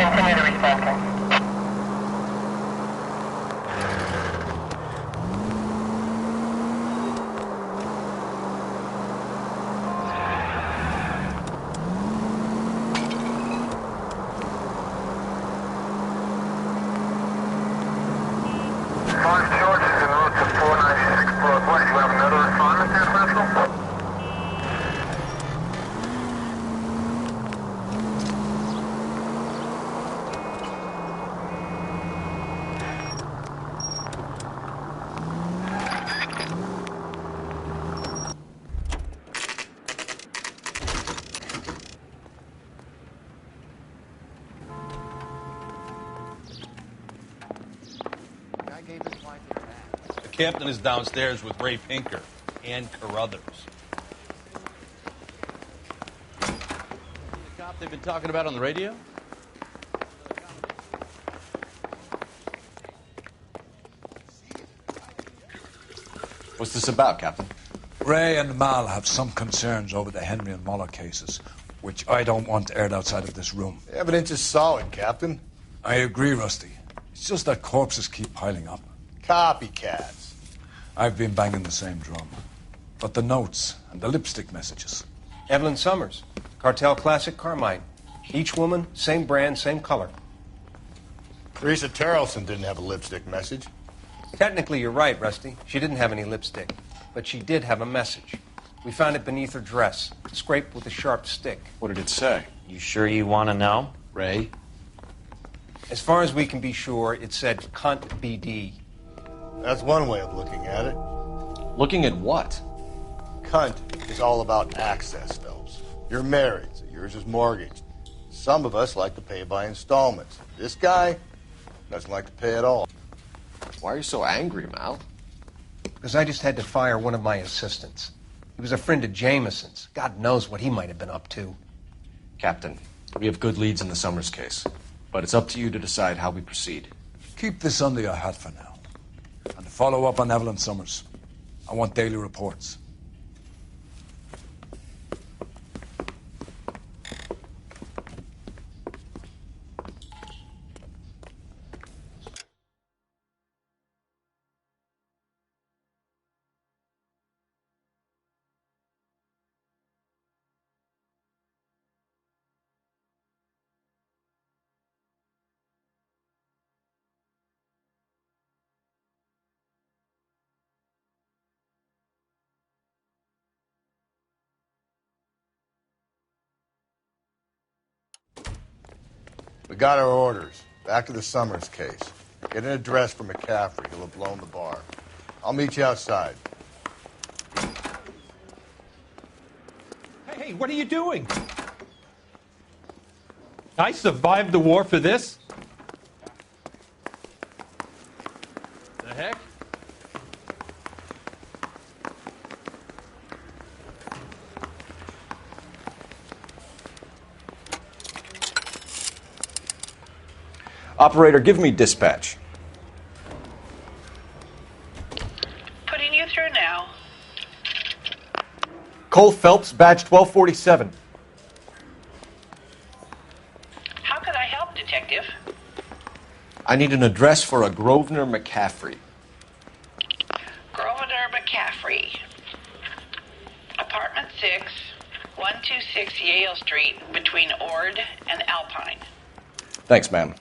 Continue to respond, Ken. The captain is downstairs with Ray Pinker and Carruthers. The cop they've been talking about on the radio? What's this about, Captain? Ray and Mal have some concerns over the Henry and Muller cases, which I don't want aired outside of this room. The evidence is solid, Captain. I agree, Rusty. It's just that corpses keep piling up. Copycats. I've been banging the same drum. But the notes and the lipstick messages. Evelyn Summers, Cartel Classic Carmine. Each woman, same brand, same color. Teresa Terrelson didn't have a lipstick message. Technically, you're right, Rusty. She didn't have any lipstick. But she did have a message. We found it beneath her dress, scraped with a sharp stick. What did it say? You sure you want to know? Ray? As far as we can be sure, it said cunt BD. That's one way of looking at it. Looking at what? Cunt is all about access, Phelps. You're married, so yours is mortgaged. Some of us like to pay by installments. This guy doesn't like to pay at all. Why are you so angry, Mal? Because I just had to fire one of my assistants. He was a friend of Jameson's. God knows what he might have been up to. Captain, we have good leads in the Summers case, but it's up to you to decide how we proceed. Keep this under your hat for now. And to follow up on Evelyn Summers, I want daily reports. We got our orders. Back to the Summers case. Get an address for McCaffrey. He'll have blown the bar. I'll meet you outside. Hey, what are you doing? I survived the war for this? The heck? Operator, give me dispatch. Putting you through now. Cole Phelps, badge 1247. How could I help, Detective? I need an address for a Grosvenor McCaffrey. Grosvenor McCaffrey. Apartment 6, 126 Yale Street, between Ord and Alpine. Thanks, ma'am.